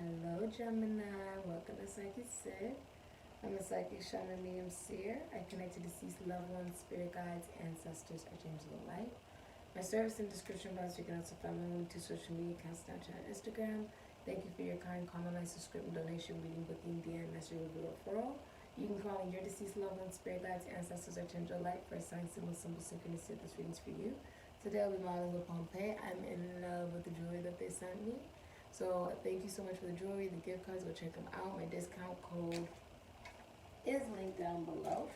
Hello Gemini, welcome to Sikiksyd. I'm a psychic shaman medium seer. I connect to deceased loved ones, spirit guides, ancestors, archangels of light. My service and description box, you can also find my link to social media accounts, Snapchat and Instagram. Thank you for your kind comment, like, subscription, donation, reading, booking, DM, message, review, referral. You can call in your deceased loved ones, spirit guides, ancestors, archangels of light for a sign, symbol, synchronicity. This reading's for you. Today I'll be modeling with Pompeii. I'm in love with the jewelry that they sent me. So thank you so much for the jewelry, the gift cards, go check them out. My discount code is linked down below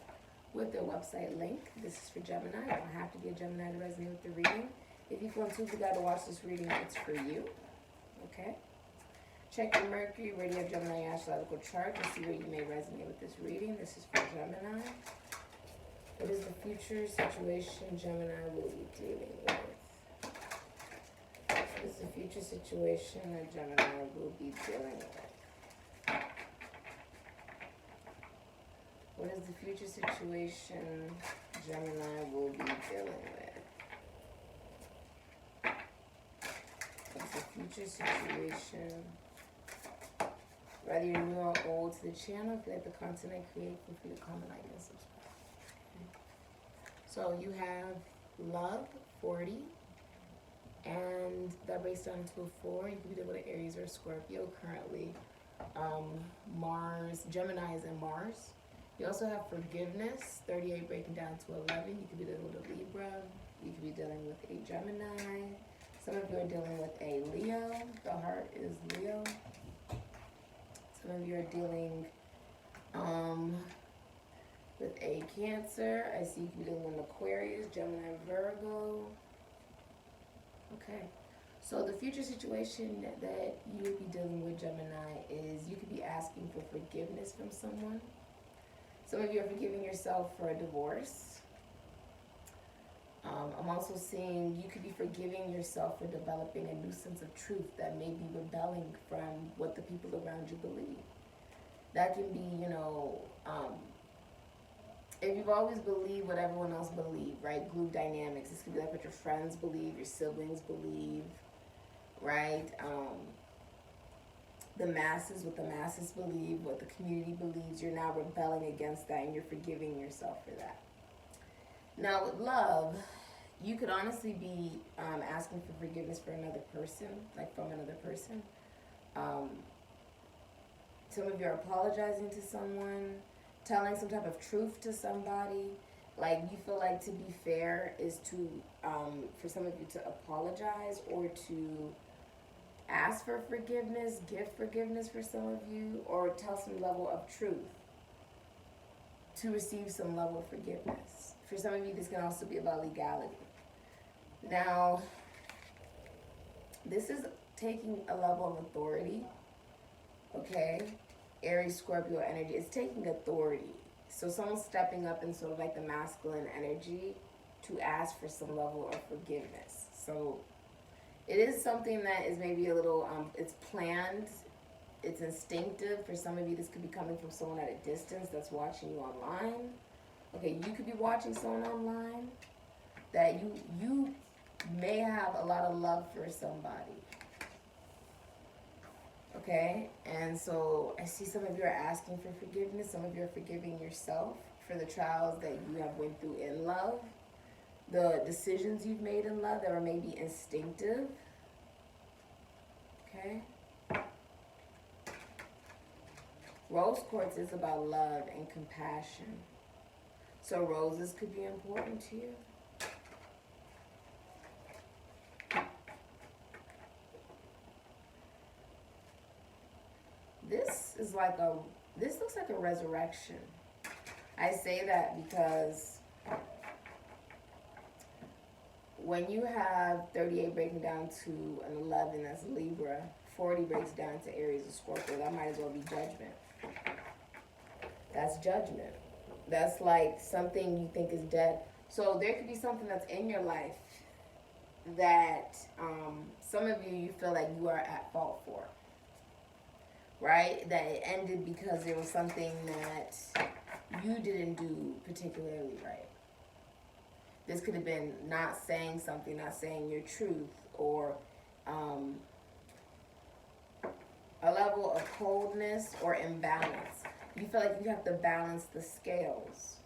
with their website link. This is for Gemini. You don't have to be a Gemini to resonate with the reading. If you feel too bad to watch this reading, it's for you. Okay? Check your Mercury, Radio Gemini Astrological Chart to see where you may resonate with this reading. This is for Gemini. What is the future situation Gemini will be dealing with? What is the future situation that Gemini will be dealing with? What is the future situation Gemini will be dealing with? What's the future situation? Whether you're new or old to the channel, if you like the content I create, feel free to comment, like, and subscribe. Okay. So you have love, 40. And that breaks down to a 4. You could be dealing with Aries or Scorpio currently. Mars, Gemini is in Mars. You also have forgiveness, 38 breaking down to 11. You could be dealing with a Libra. You could be dealing with a Gemini. Some of you are dealing with a Leo. The heart is Leo. Some of you are dealing with a Cancer. I see you could be dealing with an Aquarius, Gemini, Virgo. Okay, so the future situation that you will be dealing with, Gemini, is you could be asking for forgiveness from someone. Some of you are forgiving yourself for a divorce. I'm also seeing you could be forgiving yourself for developing a new sense of truth that may be rebelling from what the people around you believe. That can be, if you've always believed what everyone else believed, right? Group dynamics. This could be like what your friends believe, your siblings believe, right? The masses, what the masses believe, what the community believes. You're now rebelling against that and you're forgiving yourself for that. Now with love, you could honestly be asking for forgiveness for another person, like from another person. Some of you are apologizing to someone, telling some type of truth to somebody. Like you feel like, to be fair, is to for some of you to apologize or to ask for forgiveness, give forgiveness for some of you, or tell some level of truth to receive some level of forgiveness. For some of you, this can also be about legality. Now, this is taking a level of authority, okay? Aries, Scorpio energy, it's taking authority. So someone's stepping up in sort of like the masculine energy to ask for some level of forgiveness. So it is something that is maybe a little, it's planned, it's instinctive. For some of you, this could be coming from someone at a distance that's watching you online. Okay, you could be watching someone online that you may have a lot of love for somebody. Okay, and so I see some of you are asking for forgiveness. Some of you are forgiving yourself for the trials that you have went through in love, the decisions you've made in love that were maybe instinctive. Okay. Rose quartz is about love and compassion. So roses could be important to you. This looks like a resurrection. I say that because when you have 38 breaking down to an 11, that's Libra, 40 breaks down to Aries or Scorpio, that might as well be judgment. That's judgment. That's like something you think is dead. So there could be something that's in your life that some of you feel like you are at fault for. Right? That it ended because there was something that you didn't do particularly right. This could have been not saying something, not saying your truth, or a level of coldness or imbalance. You feel like you have to balance the scales.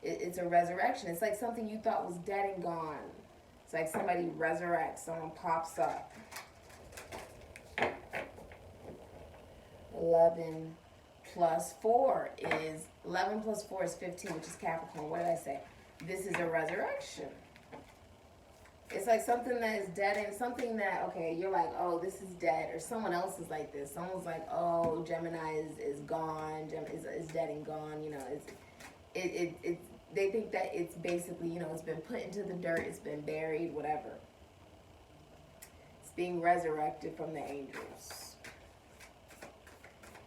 It's a resurrection. It's like something you thought was dead and gone. It's like somebody resurrects, someone pops up. 11 plus 4 is 15, which is Capricorn. What did I say? This is a resurrection. It's like something that is dead and something that, okay, you're like, oh, this is dead, or someone else is like this. Someone's like, oh, Gemini is gone, is dead and gone. You know, it's they think that it's basically, you know, it's been put into the dirt, it's been buried, whatever. It's being resurrected from the angels.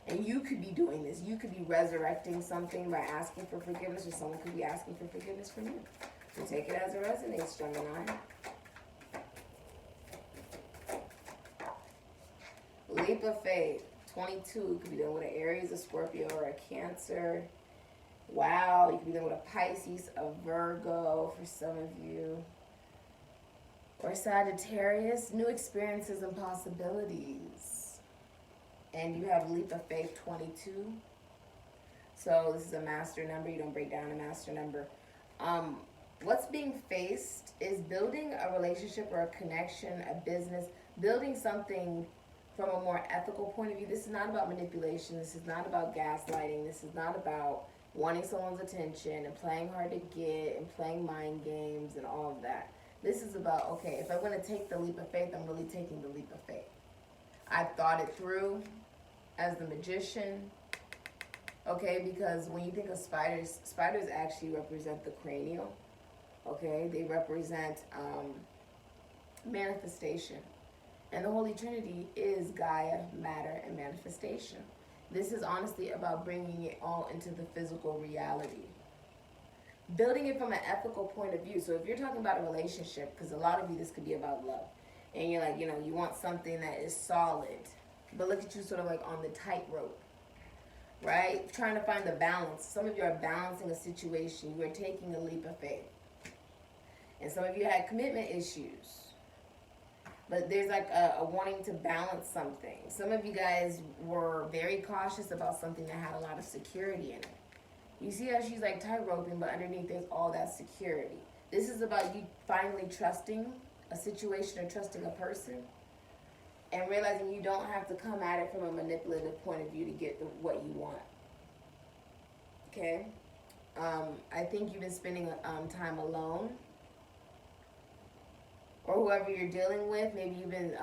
And you could be doing this. You could be resurrecting something by asking for forgiveness, or someone could be asking for forgiveness from you. So take it as it resonates, Gemini. Leap of faith, 22, could be dealing with an Aries, a Scorpio, or a Cancer. Wow, you could be dealing with a Pisces, a Virgo for some of you. Or Sagittarius, new experiences and possibilities. And you have leap of faith, 22. So this is a master number. You don't break down a master number. What's being faced is building a relationship or a connection, a business, building something from a more ethical point of view. This is not about manipulation. This is not about gaslighting. This is not about wanting someone's attention and playing hard to get and playing mind games and all of that. This is about, okay, if I'm going to take the leap of faith, I'm really taking the leap of faith. I've thought it through as the magician, okay, because when you think of spiders, spiders actually represent the cranial, okay? They represent manifestation. And the Holy Trinity is Gaia, matter, and manifestation. This is honestly about bringing it all into the physical reality. Building it from an ethical point of view. So if you're talking about a relationship, because a lot of you, this could be about love. And you're like, you know, you want something that is solid. But look at you sort of like on the tightrope, right? Trying to find the balance. Some of you are balancing a situation. You are taking a leap of faith. And some of you had commitment issues. But there's like a wanting to balance something. Some of you guys were very cautious about something that had a lot of security in it. You see how she's like tightroping, but underneath there's all that security. This is about you finally trusting a situation or trusting a person and realizing you don't have to come at it from a manipulative point of view to get what you want. Okay? I think you've been spending time alone. Or whoever you're dealing with, maybe you've been,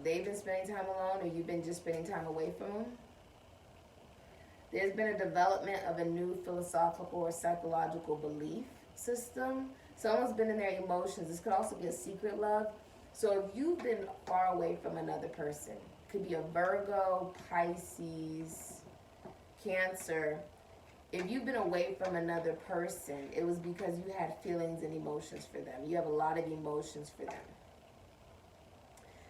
they've been spending time alone, or you've been just spending time away from them. There's been a development of a new philosophical or psychological belief system. Someone's been in their emotions. This could also be a secret love. So if you've been far away from another person, could be a Virgo, Pisces, Cancer. If you've been away from another person, it was because you had feelings and emotions for them. You have a lot of emotions for them.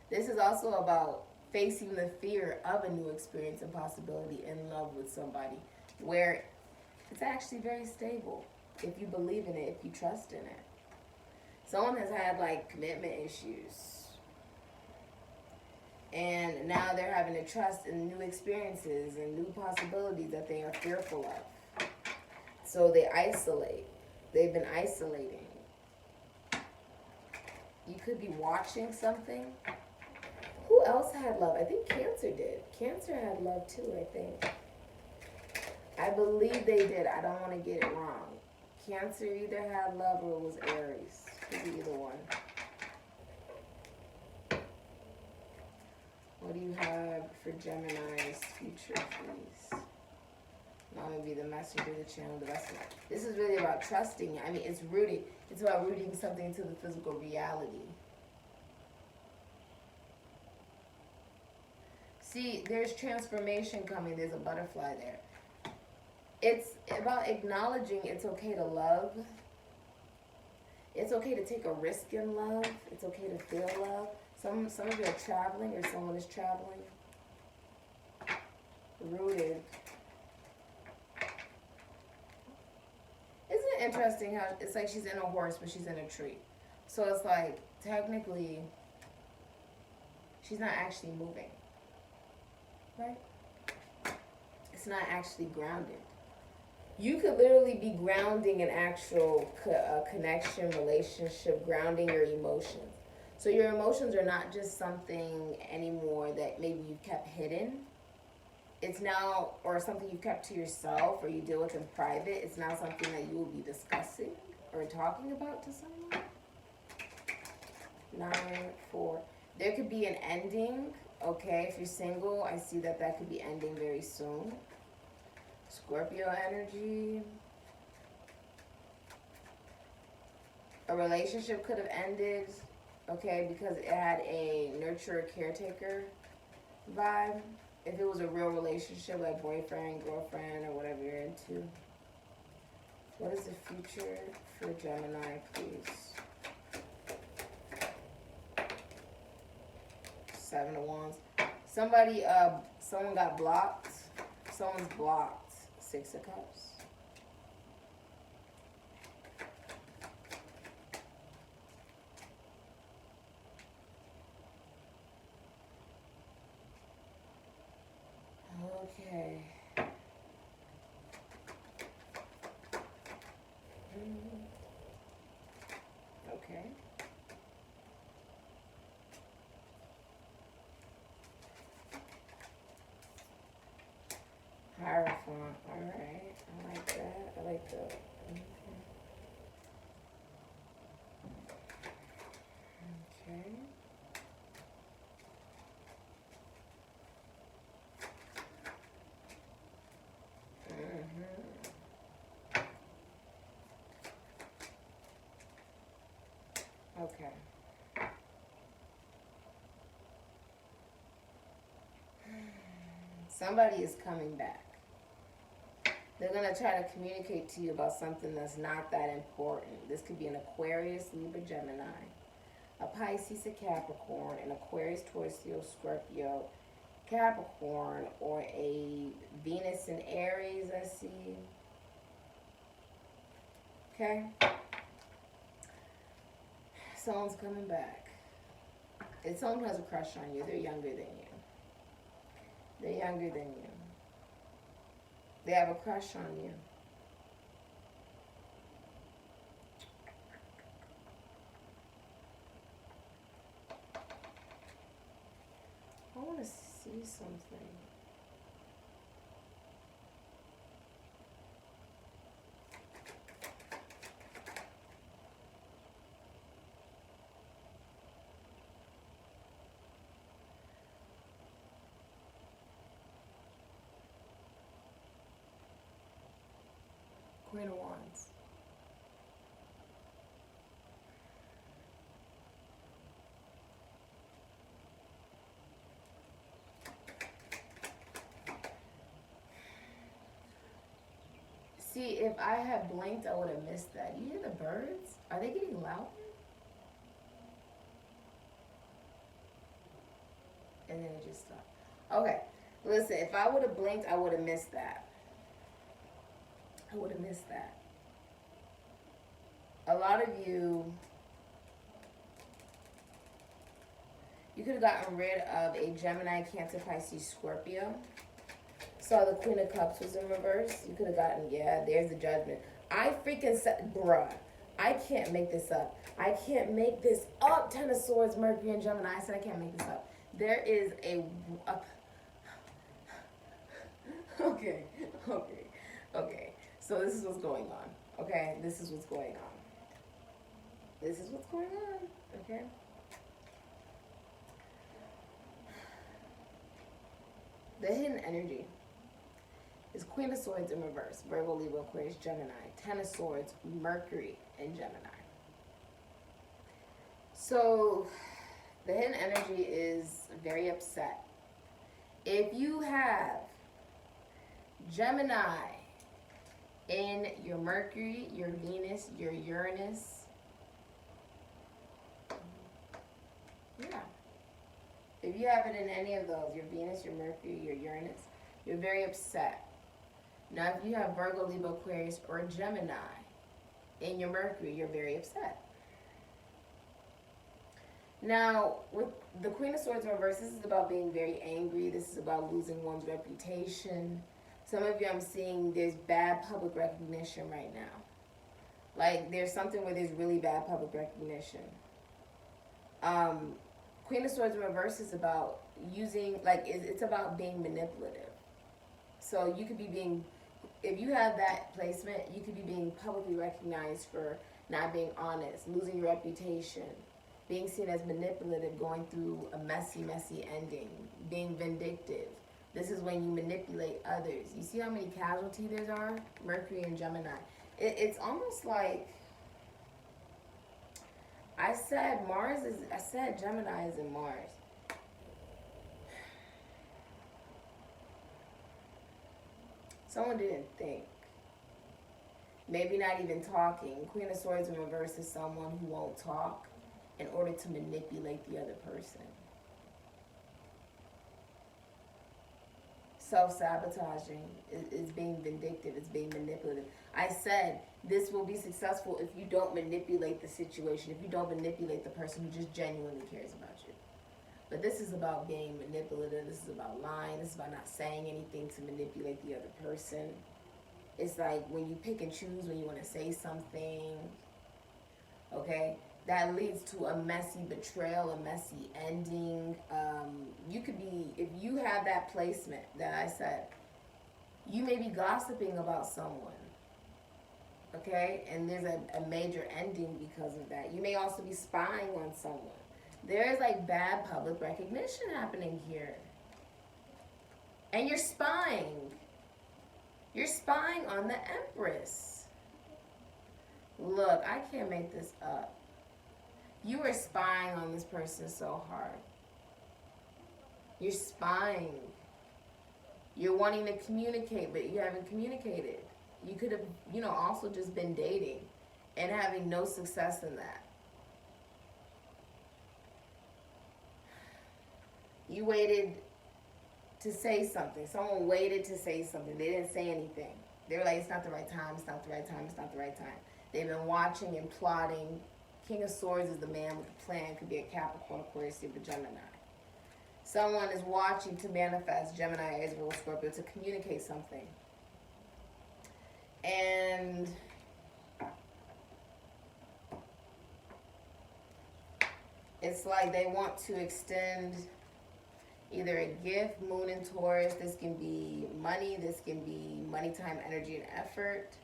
This is also about facing the fear of a new experience and possibility in love with somebody, where it's actually very stable if you believe in it, if you trust in it. Someone has had like commitment issues, and now they're having to trust in new experiences and new possibilities that they are fearful of. So they isolate. They've been isolating. You could be watching something. Who else had love? I think Cancer did. Cancer had love too, I think. I believe they did. I don't want to get it wrong. Cancer either had love or it was Aries. Could be either one. What do you have for Gemini's future, please? I'm going to be the messenger, the channel, the rest of it. This is really about trusting. I mean, it's rooted. It's about rooting something into the physical reality. See, there's transformation coming. There's a butterfly there. It's about acknowledging it's okay to love. It's okay to take a risk in love. It's okay to feel love. Some of you are traveling, or someone is traveling. Rooted. Isn't it interesting how it's like she's in a horse, but she's in a tree? So it's like, technically, she's not actually moving. right? It's not actually grounded. You could literally be grounding an actual connection, relationship, grounding your emotions. So your emotions are not just something anymore that maybe you've kept hidden. It's now, or something you kept to yourself or you deal with in private. It's now something that you will be discussing or talking about to someone. 9, 4. There could be an ending, okay? If you're single, I see that that could be ending very soon. Scorpio energy. A relationship could have ended, okay, because it had a nurturer caretaker vibe. If it was a real relationship, like boyfriend, girlfriend, or whatever you're into. What is the future for Gemini, please? 7 of Wands. Someone got blocked. Someone's blocked. 6 of Cups. Okay. Okay. Hierophant. All right. I like that. I like the. Okay. Okay. Somebody is coming back. They're going to try to communicate to you about something that's not that important. This could be an Aquarius, Libra, Gemini, a Pisces, a Capricorn, an Aquarius, Taurus, Scorpio, Capricorn, or a Venus in Aries, I see. Okay? Someone's coming back. It's someone who has a crush on you. They're younger than you. They're younger than you. They have a crush on you. I want to see something. Queen of Wands. See, if I had blinked, I would have missed that. You hear the birds? Are they getting louder? And then it just stopped. Okay, listen, if I would have blinked, I would have missed that. I would have missed that. A lot of you could have gotten rid of a Gemini, Cancer, Pisces, Scorpio. So the Queen of Cups was in reverse. You could have gotten, yeah, there's the Judgment. I freaking said, bruh, I can't make this up. I can't make this up. 10 of Swords, Mercury, and Gemini. I said I can't make this up. There is okay. So this is what's going on, okay? This is what's going on. This is what's going on, okay? The hidden energy is Queen of Swords in reverse, Virgo, Libra, Aquarius, Gemini. 10 of Swords, Mercury, and Gemini. So the hidden energy is very upset. If you have Gemini in your Mercury, your Venus, your Uranus, yeah. If you have it in any of those, your Venus, your Mercury, your Uranus, you're very upset. Now, if you have Virgo, Libra, Aquarius, or Gemini in your Mercury, you're very upset. Now, with the Queen of Swords in reverse, this is about being very angry. This is about losing one's reputation. Some of you, I'm seeing there's bad public recognition right now. Like, there's something where there's really bad public recognition. Queen of Swords in reverse is about using, like, it's about being manipulative. So you could be being, if you have that placement, you could be being publicly recognized for not being honest, losing your reputation, being seen as manipulative, going through a messy, messy ending, being vindictive. This is when you manipulate others. You see how many casualties there are? Mercury and Gemini. It's almost like, I said Gemini is in Mars. Someone didn't think. Maybe not even talking. Queen of Swords in reverse is someone who won't talk in order to manipulate the other person. Self-sabotaging is being vindictive, it's being manipulative. I said this will be successful if you don't manipulate the situation, if you don't manipulate the person who just genuinely cares about you. But this is about being manipulative, this is about lying, this is about not saying anything to manipulate the other person. It's like when you pick and choose when you want to say something, okay? That leads to a messy betrayal, a messy ending. You could be, if you have that placement that I said, you may be gossiping about someone, okay? And there's a major ending because of that. You may also be spying on someone. There's like bad public recognition happening here. And you're spying. You're spying on the Empress. Look, I can't make this up. You are spying on this person so hard. You're spying. You're wanting to communicate, but you haven't communicated. You could have, also just been dating and having no success in that. You waited to say something. Someone waited to say something. They didn't say anything. They were like, it's not the right time, it's not the right time, it's not the right time. They've been watching and plotting. King of Swords is the man with the plan. Could be a Capricorn, Aquarius, Libra, Gemini. Someone is watching to manifest Gemini, Aries, Virgo, Scorpio to communicate something. And it's like they want to extend either a gift, Moon in Taurus. This can be money. This can be money, time, energy, and effort.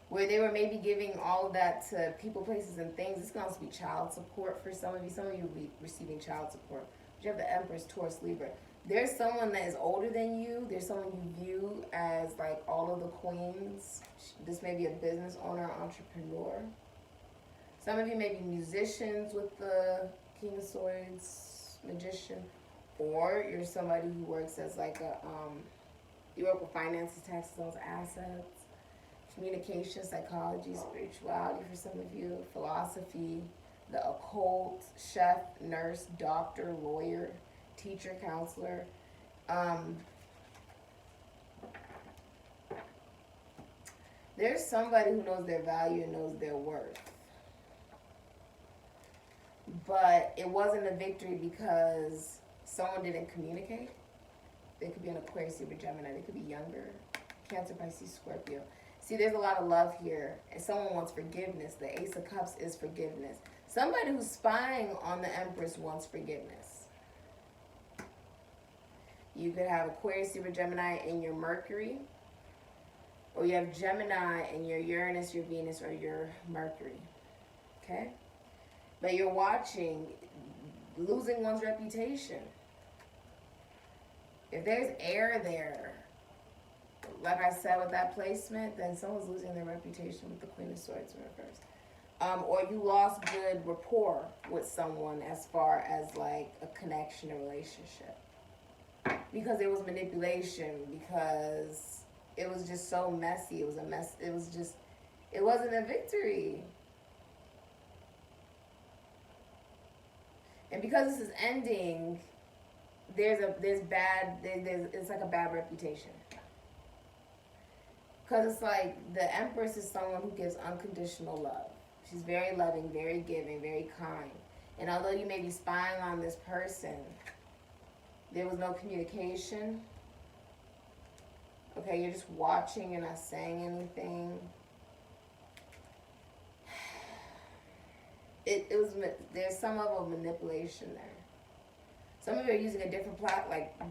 Where they were maybe giving all of that to people, places, and things. This can also be child support for some of you. Some of you will be receiving child support. But you have the Empress, Taurus, Libra. There's someone that is older than you. There's someone you view as like all of the queens. This may be a business owner, entrepreneur. Some of you may be musicians with the King of Swords, magician. Or you're somebody who works as like you work with finances, taxes, sales, assets. Communication, psychology, spirituality for some of you, philosophy, the occult, chef, nurse, doctor, lawyer, teacher, counselor. There's somebody who knows their value and knows their worth. But it wasn't a victory because someone didn't communicate. They could be an Aquarius, Libra, Gemini. They could be younger. Cancer, Pisces, Scorpio. See, there's a lot of love here, and someone wants forgiveness. The Ace of Cups is forgiveness. Somebody who's spying on the Empress wants forgiveness. You could have Aquarius, Libra, Gemini in your Mercury, or you have Gemini in your Uranus, your Venus, or your Mercury. Okay? But you're watching losing one's reputation. If there's air there, like I said with that placement, then someone's losing their reputation with the Queen of Swords in reverse. Or you lost good rapport with someone as far as like a connection, a relationship. Because there was manipulation, because it was just so messy. It was a mess. It wasn't a victory. And because this is ending, it's like a bad reputation. Because it's like the Empress is someone who gives unconditional love. She's very loving, very giving, very kind. And although you may be spying on this person, there was no communication. Okay, you're just watching, you're not saying anything. There's some level of manipulation there. Some of you are using a different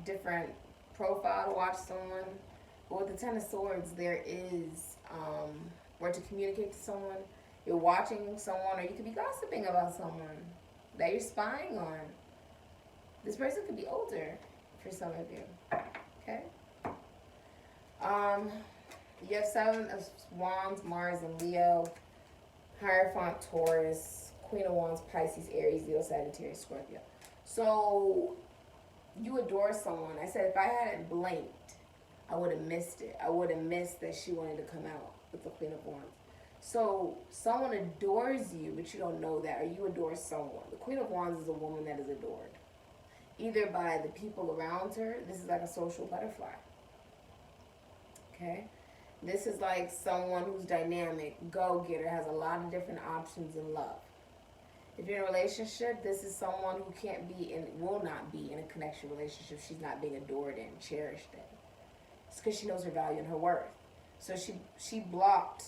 different profile to watch someone. But with the Ten of Swords, there is, or to communicate to someone, you're watching someone, or you could be gossiping about someone that you're spying on. This person could be older for some of you, okay? You have Seven of Wands, Mars, and Leo, Hierophant, Taurus, Queen of Wands, Pisces, Aries, Leo, Sagittarius, Scorpio. So, you adore someone. I said if I hadn't blinked, I would have missed it. I would have missed that she wanted to come out with the Queen of Wands. So, someone adores you, but you don't know that, or you adore someone. The Queen of Wands is a woman that is adored, either by the people around her. This is like a social butterfly. Okay? This is like someone who's dynamic, go-getter, has a lot of different options in love. If you're in a relationship, this is someone who can't be and will not be in a connection relationship she's not being adored in, cherished in. It's because she knows her value and her worth. So she blocked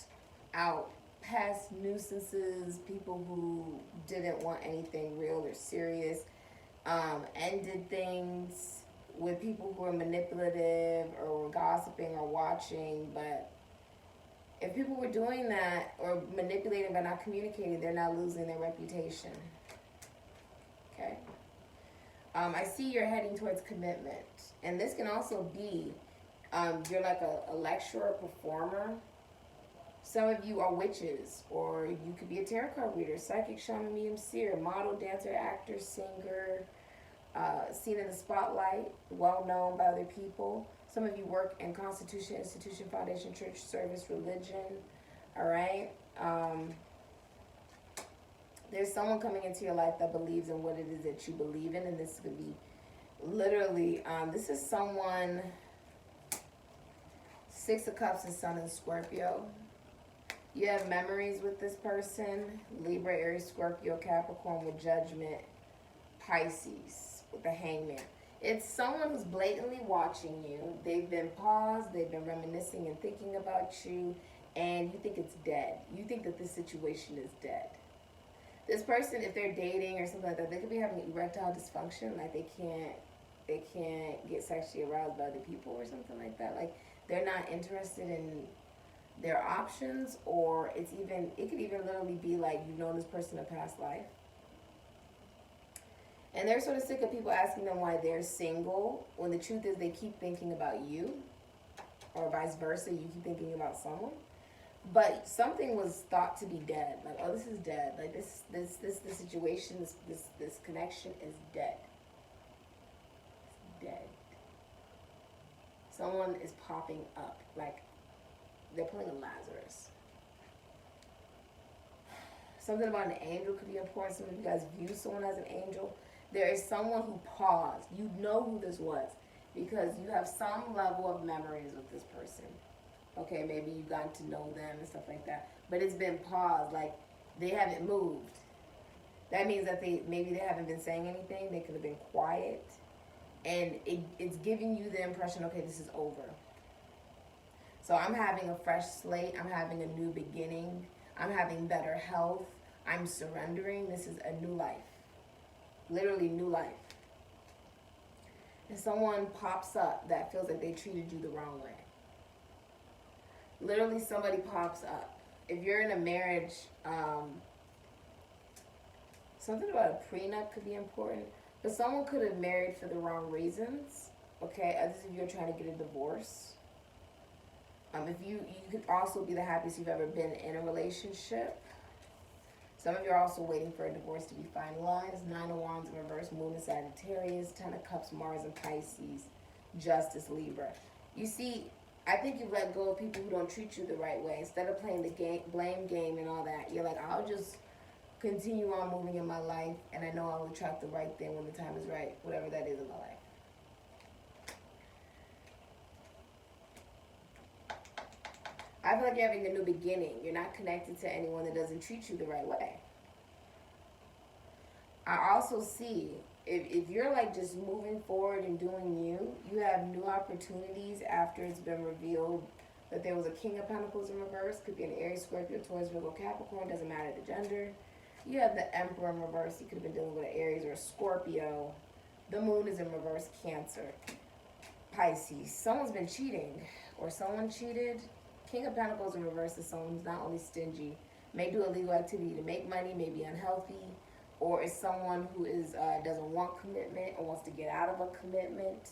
out past nuisances, people who didn't want anything real or serious, ended things with people who are manipulative or were gossiping or watching. But if people were doing that or manipulating but not communicating, they're not losing their reputation. Okay? I see you're heading towards commitment. And this can also be, you're like a lecturer, a performer. Some of you are witches, or you could be a tarot card reader, psychic, shaman, medium, seer, model, dancer, actor, singer, seen in the spotlight, well known by other people. Some of you work in constitution, institution, foundation, church, service, religion. All right. There's someone coming into your life that believes in what it is that you believe in, and this could be literally, this is someone, Six of Cups and Sun in Scorpio. You have memories with this person, Libra, Aries, Scorpio, Capricorn with Judgment, Pisces with the Hangman. It's someone who's blatantly watching you. They've been paused, they've been reminiscing and thinking about you, and you think it's dead. You think that this situation is dead. This person, if they're dating or something like that, they could be having erectile dysfunction, like they can't get sexually aroused by other people or something like that. Like they're not interested in their options, or it could even literally be like you've known this person in a past life. And they're sort of sick of people asking them why they're single, when the truth is they keep thinking about you, or vice versa, you keep thinking about someone. But something was thought to be dead. Like, oh, this is dead. Like this situation, this connection is dead. It's dead. Someone is popping up, like they're pulling a Lazarus. Something about an angel could be important. Some of you guys view someone as an angel. There is someone who paused. You know who this was because you have some level of memories with this person. Okay, maybe you got to know them and stuff like that. But it's been paused, like they haven't moved. That means that maybe they haven't been saying anything. They could have been quiet. And it's giving you the impression, okay, this is over. So I'm having a fresh slate. I'm having a new beginning. I'm having better health. I'm surrendering. This is a new life. Literally new life. And someone pops up that feels like they treated you the wrong way. Literally somebody pops up. If you're in a marriage, something about a prenup could be important. But someone could have married for the wrong reasons. Okay, as if you're trying to get a divorce. If you could also be the happiest you've ever been in a relationship. Some of you are also waiting for a divorce to be finalized. Nine of Wands in reverse, Moon in Sagittarius, Ten of Cups, Mars in Pisces, Justice, Libra. You see, I think you've let go of people who don't treat you the right way. Instead of playing the blame game and all that, you're like, I'll just continue on moving in my life, and I know I'll attract the right thing when the time is right, whatever that is in my life. I feel like you're having a new beginning. You're not connected to anyone that doesn't treat you the right way. I also see if you're like just moving forward and doing you, you have new opportunities after it's been revealed that there was a King of Pentacles in reverse. Could be an Aries, Scorpio, Taurus, Virgo, Capricorn. Doesn't matter the gender. You have the Emperor in reverse. You could have been dealing with an Aries or a Scorpio. The Moon is in reverse, Cancer, Pisces. Someone's been cheating or someone cheated. King of Pentacles in reverse is someone who's not only stingy, may do illegal activity to make money, may be unhealthy, or is someone who is doesn't want commitment or wants to get out of a commitment.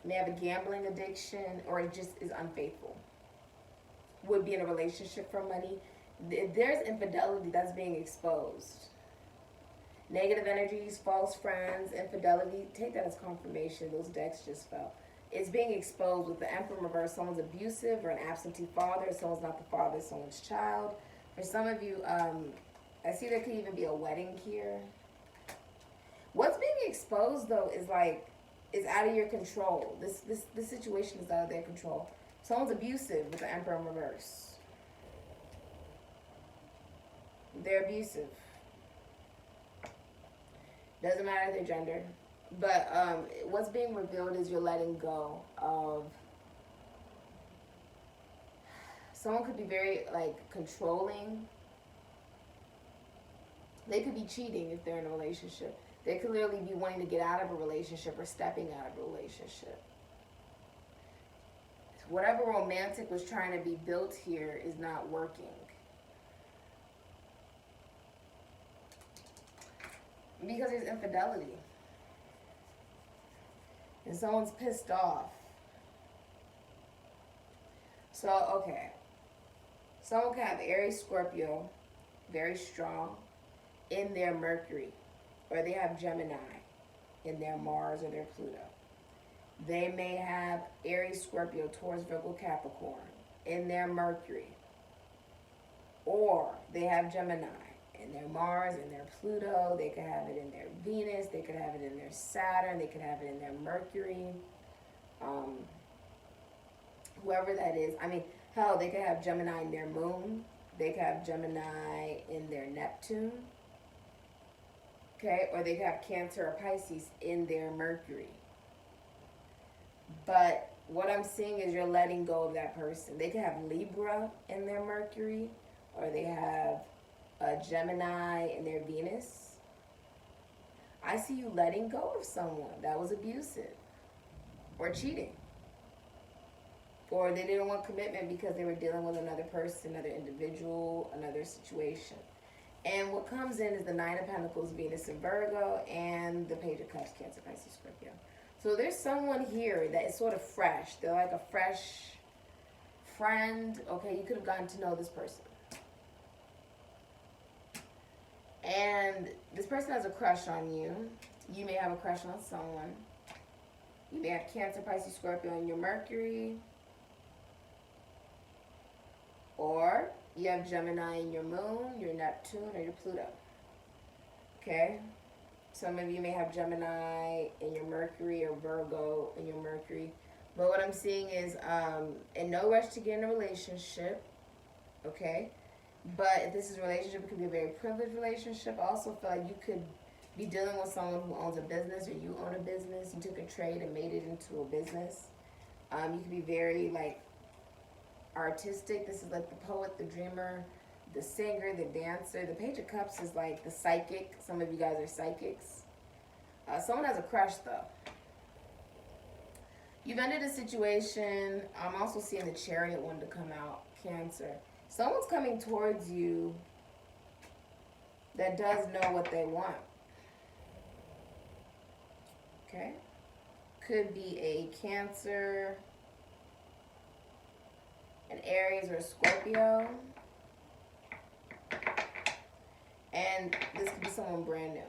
May have a gambling addiction, or it just is unfaithful. Would be in a relationship for money. If there's infidelity, that's being exposed. Negative energies, false friends, infidelity, take that as confirmation. Those decks just fell. It's being exposed with the Emperor in reverse. Someone's abusive or an absentee father. Someone's not the father, someone's child. For some of you, I see there could even be a wedding here. What's being exposed, though, is like, is out of your control. This situation is out of their control. Someone's abusive with the Emperor in reverse. They're abusive. Doesn't matter their gender. But what's being revealed is you're letting go of... Someone could be very, like, controlling. They could be cheating if they're in a relationship. They could literally be wanting to get out of a relationship or stepping out of a relationship. Whatever romantic was trying to be built here is not working. Because there's infidelity. And someone's pissed off. So, okay. Someone can have Aries, Scorpio, very strong, in their Mercury. Or they have Gemini in their Mars or their Pluto. They may have Aries, Scorpio, Taurus, Virgo, Capricorn in their Mercury. Or they have Gemini in their Mars, in their Pluto. They could have it in their Venus. They could have it in their Saturn. They could have it in their Mercury. Whoever that is. I mean, hell, they could have Gemini in their Moon. They could have Gemini in their Neptune. Okay, or they could have Cancer or Pisces in their Mercury. But what I'm seeing is you're letting go of that person. They could have Libra in their Mercury, or they have Gemini in their Venus. I see you letting go of someone that was abusive or cheating. Or they didn't want commitment because they were dealing with another person, another individual, another situation. And what comes in is the Nine of Pentacles, Venus and Virgo, and the Page of Cups, Cancer, Pisces, Scorpio. So there's someone here that is sort of fresh. They're like a fresh friend. Okay, you could have gotten to know this person. And this person has a crush on you. You may have a crush on someone. You may have Cancer, Pisces, Scorpio in your Mercury. Or you have Gemini in your Moon, your Neptune, or your Pluto. Okay? Some of you may have Gemini in your Mercury or Virgo in your Mercury. But what I'm seeing is in no rush to get in a relationship. Okay? But if this is a relationship, it could be a very privileged relationship. I also feel like you could be dealing with someone who owns a business, or you own a business. You took a trade and made it into a business. You could be very, like, artistic. This is like the poet, the dreamer, the singer, the dancer. The Page of Cups is like the psychic. Some of you guys are psychics. Someone has a crush, though. You've ended a situation. I'm also seeing the Chariot one to come out, Cancer. Someone's coming towards you that does know what they want. Okay? Could be a Cancer, an Aries, or a Scorpio. And this could be someone brand new.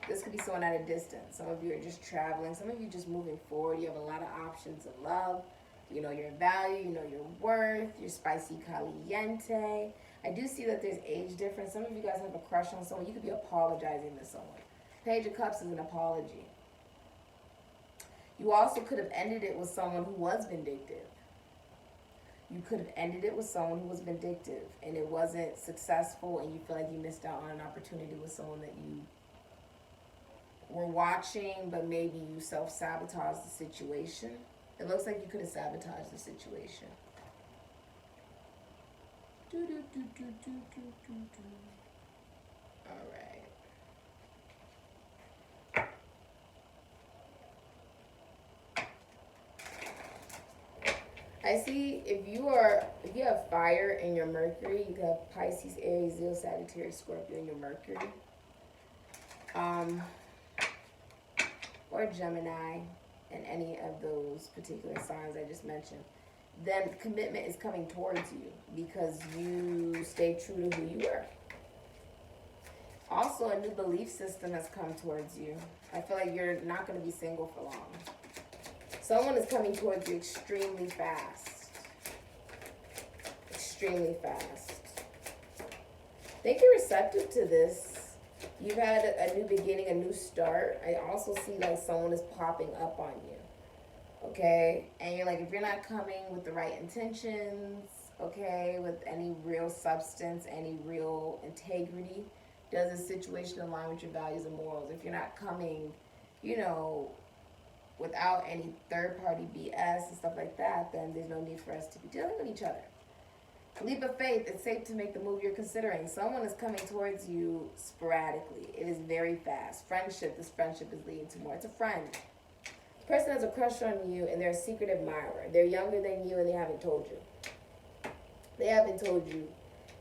This could be someone at a distance. Some of you are just traveling. Some of you just moving forward. You have a lot of options in love. You know your value. You know your worth. You're spicy caliente. I do see that there's age difference. Some of you guys have a crush on someone. You could be apologizing to someone. Page of Cups is an apology. You also could have ended it with someone who was vindictive. You could have ended it with someone who was vindictive and it wasn't successful and you feel like you missed out on an opportunity with someone that you were watching, but maybe you self-sabotaged the situation. It looks like you could have sabotaged the situation. All right. I see if you have fire in your Mercury, you have Pisces, Aries, Leo, Sagittarius, Scorpio in your Mercury. Or Gemini in any of those particular signs I just mentioned, then commitment is coming towards you because you stay true to who you were. Also, a new belief system has come towards you. I feel like you're not going to be single for long. Someone is coming towards you extremely fast. Extremely fast. I think you're receptive to this. You've had a new beginning, a new start. I also see like someone is popping up on you. Okay? And you're like, if you're not coming with the right intentions, okay, with any real substance, any real integrity, does the situation align with your values and morals? If you're not coming, you know, without any third-party BS and stuff like that, then there's no need for us to be dealing with each other. Leap of faith, it's safe to make the move you're considering. Someone is coming towards you sporadically. It is very fast. Friendship, this friendship is leading to more. It's a friend. The person has a crush on you and they're a secret admirer. They're younger than you and they haven't told you. They haven't told you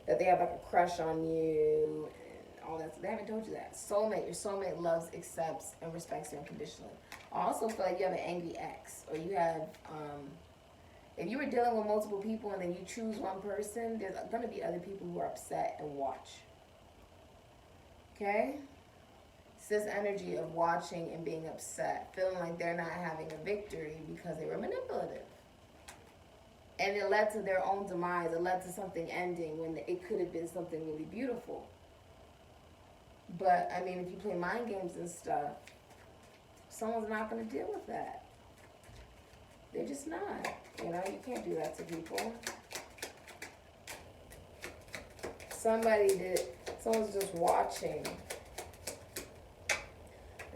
that they have like a crush on you and all that. They haven't told you that. Soulmate, your soulmate loves, accepts, and respects you unconditionally. I also feel like you have an angry ex, or you have, if you were dealing with multiple people and then you choose one person, there's going to be other people who are upset and watch. Okay? It's this energy of watching and being upset, feeling like they're not having a victory because they were manipulative. And it led to their own demise. It led to something ending when it could have been something really beautiful. But, I mean, if you play mind games and stuff, someone's not going to deal with that. They're just not. You know, you can't do that to people. Someone's just watching.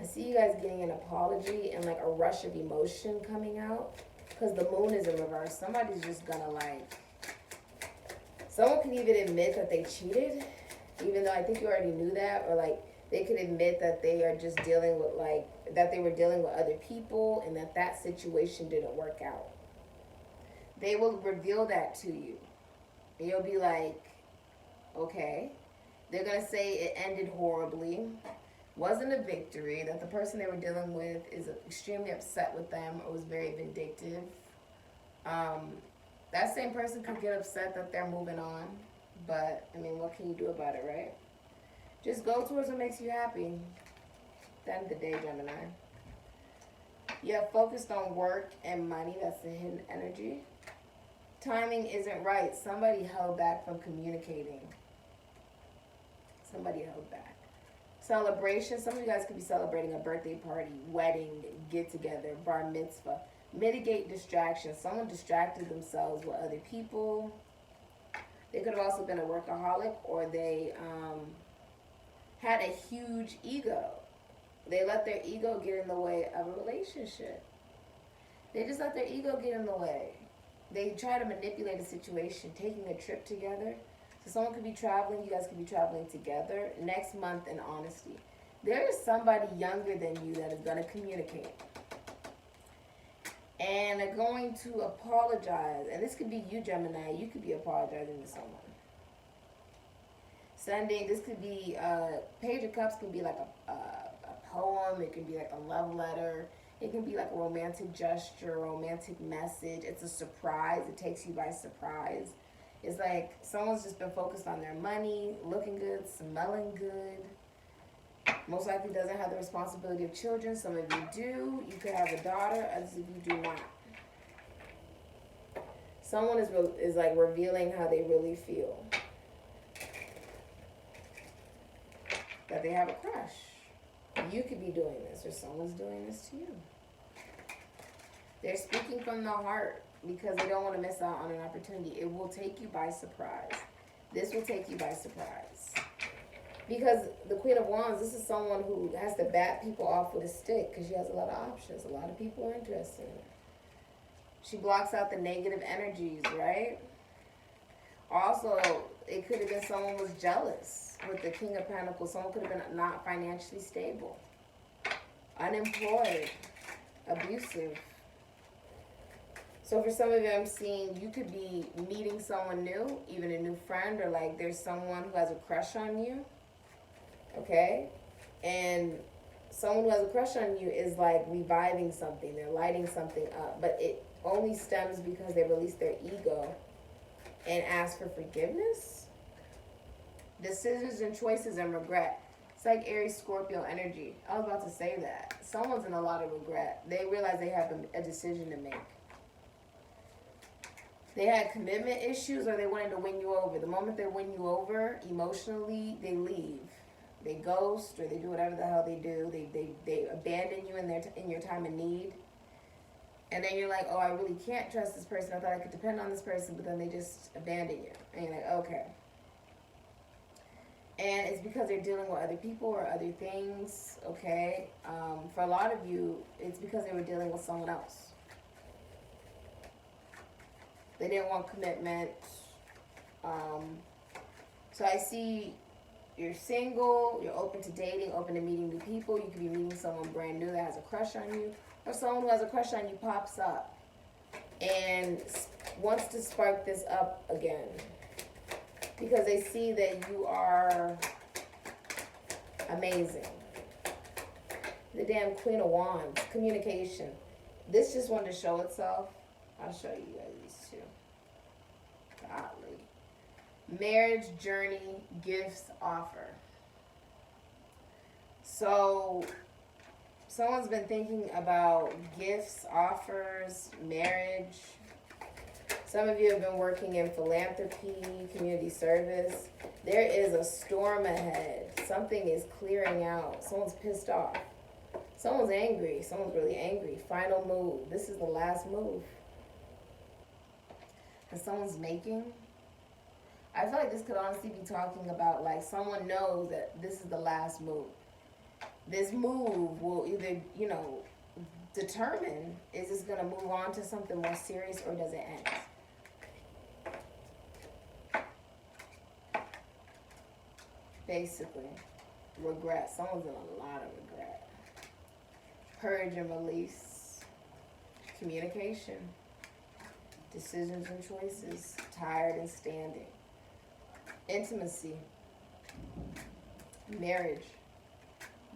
I see you guys getting an apology and like a rush of emotion coming out. Because the moon is in reverse. Somebody's just going to like... Someone can even admit that they cheated. Even though I think you already knew that. Or like they could admit that they are just dealing with like... That they were dealing with other people. And that situation didn't work out. They will reveal that to you. And you'll be like, okay. They're going to say it ended horribly. Wasn't a victory, that the person they were dealing with is extremely upset with them or was very vindictive. That same person could get upset that they're moving on, but I mean, what can you do about it, right? Just go towards what makes you happy. At the end of the day, Gemini. You have focused on work and money. That's the hidden energy. Timing isn't right. Somebody held back from communicating. Somebody held back. Celebration. Some of you guys could be celebrating a birthday party, wedding, get-together, bar mitzvah. Mitigate distractions. Someone distracted themselves with other people. They could have also been a workaholic, or they had a huge ego. They let their ego get in the way of a relationship. They just let their ego get in the way. They try to manipulate a situation, taking a trip together. So someone could be traveling, you guys could be traveling together next month in honesty. There is somebody younger than you that is going to communicate. And they're going to apologize. And this could be you, Gemini. You could be apologizing to someone. This could be, Page of Cups could be like a poem. It could be like a love letter. It can be like a romantic gesture, a romantic message. It's a surprise. It takes you by surprise. It's like someone's just been focused on their money, looking good, smelling good. Most likely doesn't have the responsibility of children. Some of you do. You could have a daughter. Others of you do not. Someone is like revealing how they really feel. That they have a crush. You could be doing this, or someone's doing this to you. They're speaking from the heart. because they don't want to miss out on an opportunity. It will take you by surprise. This will take you by surprise. Because the Queen of Wands, this is someone who has to bat people off with a stick because she has a lot of options. A lot of people are interested in her. She blocks out the negative energies, right? Also, it could have been someone was jealous with the King of Pentacles. Someone could have been not financially stable, unemployed, abusive. So for some of you, I'm seeing you could be meeting someone new, even a new friend, or like there's someone who has a crush on you, okay? And someone who has a crush on you is like reviving something. They're lighting something up, but it only stems because they release their ego and ask for forgiveness. Decisions and choices and regret. It's like Aries Scorpio energy. I was about to say that. Someone's in a lot of regret. They realize they have a decision to make. They had commitment issues or they wanted to win you over. The moment they win you over emotionally, they leave. They ghost or they do whatever the hell they do. They abandon you in your time of need. And then you're like, oh, I really can't trust this person. I thought I could depend on this person, but then they just abandon you. And you're like, okay. And it's because they're dealing with other people or other things, okay? For a lot of you, it's because they were dealing with someone else. They didn't want commitment. So I see you're single, you're open to dating, open to meeting new people. You could be meeting someone brand new that has a crush on you. Or someone who has a crush on you pops up and wants to spark this up again. Because they see that you are amazing. The damn Queen of Wands, communication. This just wanted to show itself. I'll show you guys these two. Godly. Marriage, journey, gifts, offer. So someone's been thinking about gifts, offers, marriage. Some of you have been working in philanthropy, community service. There is a storm ahead. Something is clearing out. Someone's pissed off. Someone's angry. Someone's really angry. Final move. This is the last move. And someone's making. I feel like this could honestly be talking about like someone knows that this is the last move. This move will either, determine is this going to move on to something more serious or does it end? Basically, regret. Someone's in a lot of regret. Purge and release. Communication. Decisions and choices. Tired and standing. Intimacy. Marriage.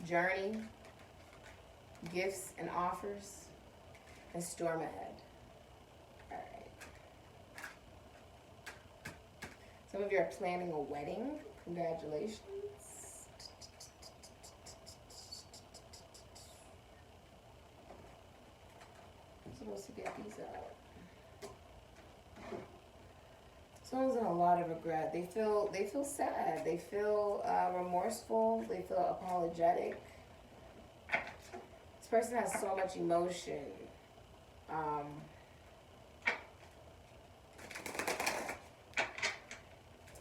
Journey. Gifts and offers. And storm ahead. Alright. Some of you are planning a wedding. Congratulations. I'm supposed to get these out. Someone's in a lot of regret. They feel sad. They feel remorseful. They feel apologetic. This person has so much emotion.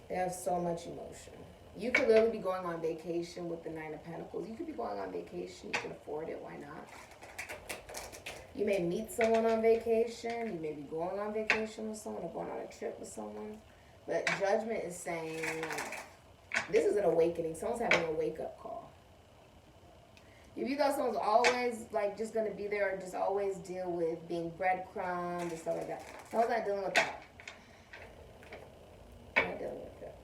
They have so much emotion. You could literally be going on vacation with the Nine of Pentacles. You could be going on vacation. You can afford it. Why not? You may meet someone on vacation. You may be going on vacation with someone or going on a trip with someone. But Judgment is saying, this is an awakening. Someone's having a wake-up call. If you thought someone's always, just going to be there or just always deal with being breadcrumbed and stuff like that, someone's not dealing with that. They're not dealing with that.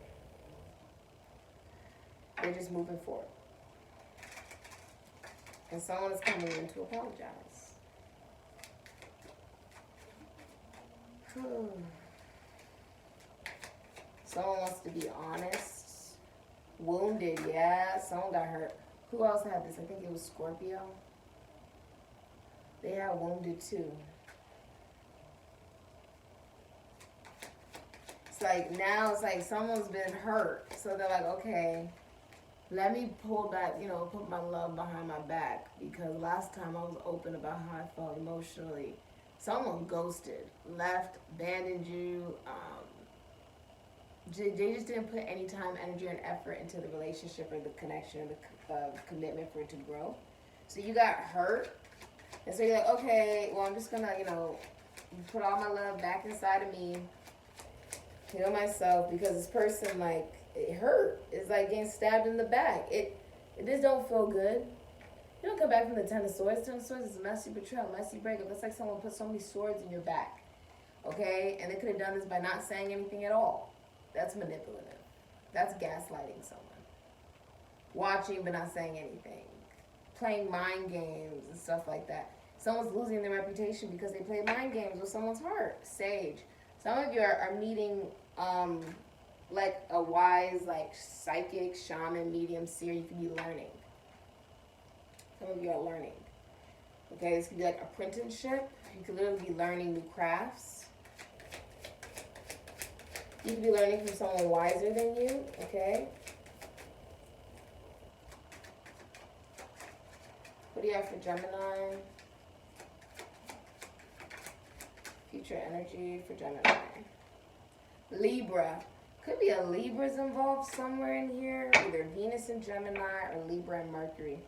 They're just moving forward. And someone is coming in to apologize. Someone wants to be honest. Wounded, yeah. Someone got hurt. Who else had this? I think it was Scorpio. They had wounded too. It's like now it's like someone's been hurt. So they're like, okay, let me pull back, put my love behind my back. Because last time I was open about how I felt emotionally. Someone ghosted, left, abandoned you. They just didn't put any time, energy, and effort into the relationship or the connection or the commitment for it to grow. So you got hurt. And so you're like, okay, well, I'm just going to, put all my love back inside of me, heal myself, because this person, like, it hurt. It's like getting stabbed in the back. It just don't feel good. You don't come back from the Ten of Swords. Ten of Swords is a messy betrayal, messy breakup. It's like someone put so many swords in your back, okay? And they could have done this by not saying anything at all. That's manipulative. That's gaslighting someone. Watching but not saying anything. Playing mind games and stuff like that. Someone's losing their reputation because they play mind games with someone's heart. Sage. Some of you are meeting like a wise, like psychic, shaman, medium, seer. You could be learning. Some of you are learning. Okay, this could be like apprenticeship. You could literally be learning new crafts. You could be learning from someone wiser than you, okay? What do you have for Gemini? Future energy for Gemini. Libra. Could be a Libra's involved somewhere in here. Either Venus and Gemini or Libra and Mercury.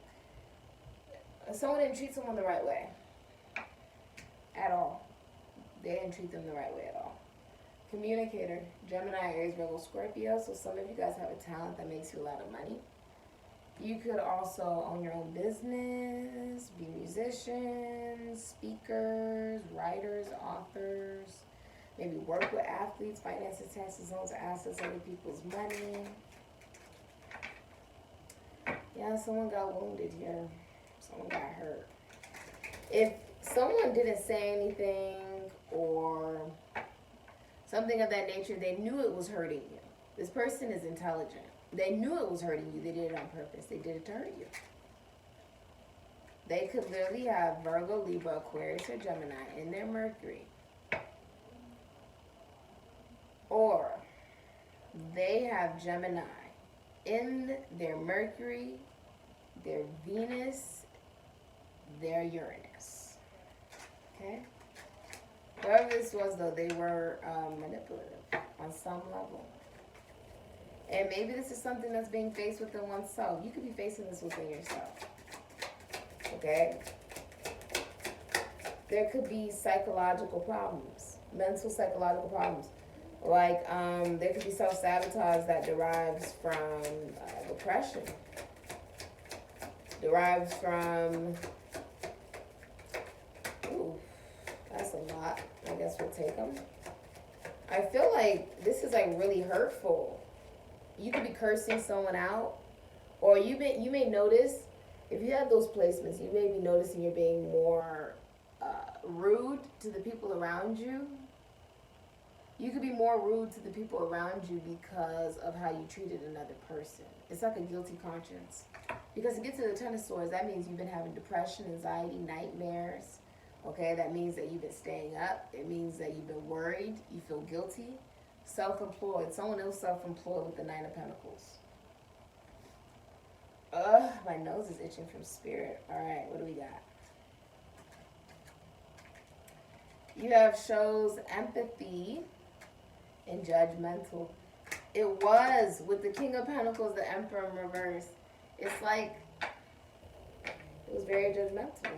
Someone didn't treat someone the right way. At all. They didn't treat them the right way at all. Communicator. Gemini, Aries, Virgo, Scorpio. So some of you guys have a talent that makes you a lot of money. You could also own your own business, be musicians, speakers, writers, authors. Maybe work with athletes, finances, taxes, loans, assets, other people's money. Yeah, someone got wounded here. Someone got hurt. If someone didn't say anything or something of that nature, they knew it was hurting you. This person is intelligent. They knew it was hurting you. They did it on purpose. They did it to hurt you. They could literally have Virgo, Libra, Aquarius, or Gemini in their Mercury. Or they have Gemini in their Mercury, their Venus, their Uranus. Okay? Whoever this was, though, they were manipulative on some level. And maybe this is something that's being faced within oneself. You could be facing this within yourself. Okay? There could be psychological problems, mental psychological problems. Like, there could be self-sabotage that derives from depression. Derives from... Ooh, that's a lot. I guess we'll take them. I feel like this is, like, really hurtful. You could be cursing someone out. Or you may notice, if you have those placements, you may be noticing you're being more rude to the people around you. You could be more rude to the people around you because of how you treated another person. It's like a guilty conscience. Because to get to the Ten of Swords, that means you've been having depression, anxiety, nightmares. Okay, that means that you've been staying up. It means that you've been worried. You feel guilty. Self-employed. Someone else self-employed with the Nine of Pentacles. Ugh, my nose is itching from spirit. All right, what do we got? You have shows empathy and judgmental. It was with the King of Pentacles, the Emperor in reverse. It's like it was very judgmental.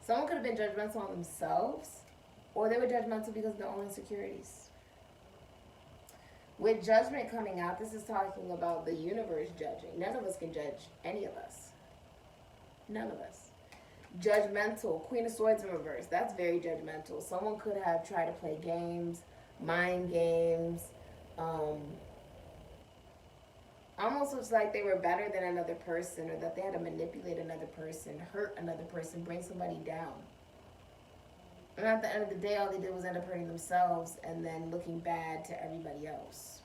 Someone could have been judgmental on themselves, or they were judgmental because of their own insecurities. With judgment coming out, this is talking about the universe judging. None of us can judge any of us. None of us. Judgmental, Queen of Swords in reverse. That's very judgmental. Someone could have tried to play games, mind games. Almost looks like they were better than another person, or that they had to manipulate another person, hurt another person, bring somebody down. And at the end of the day, all they did was end up hurting themselves and then looking bad to everybody else.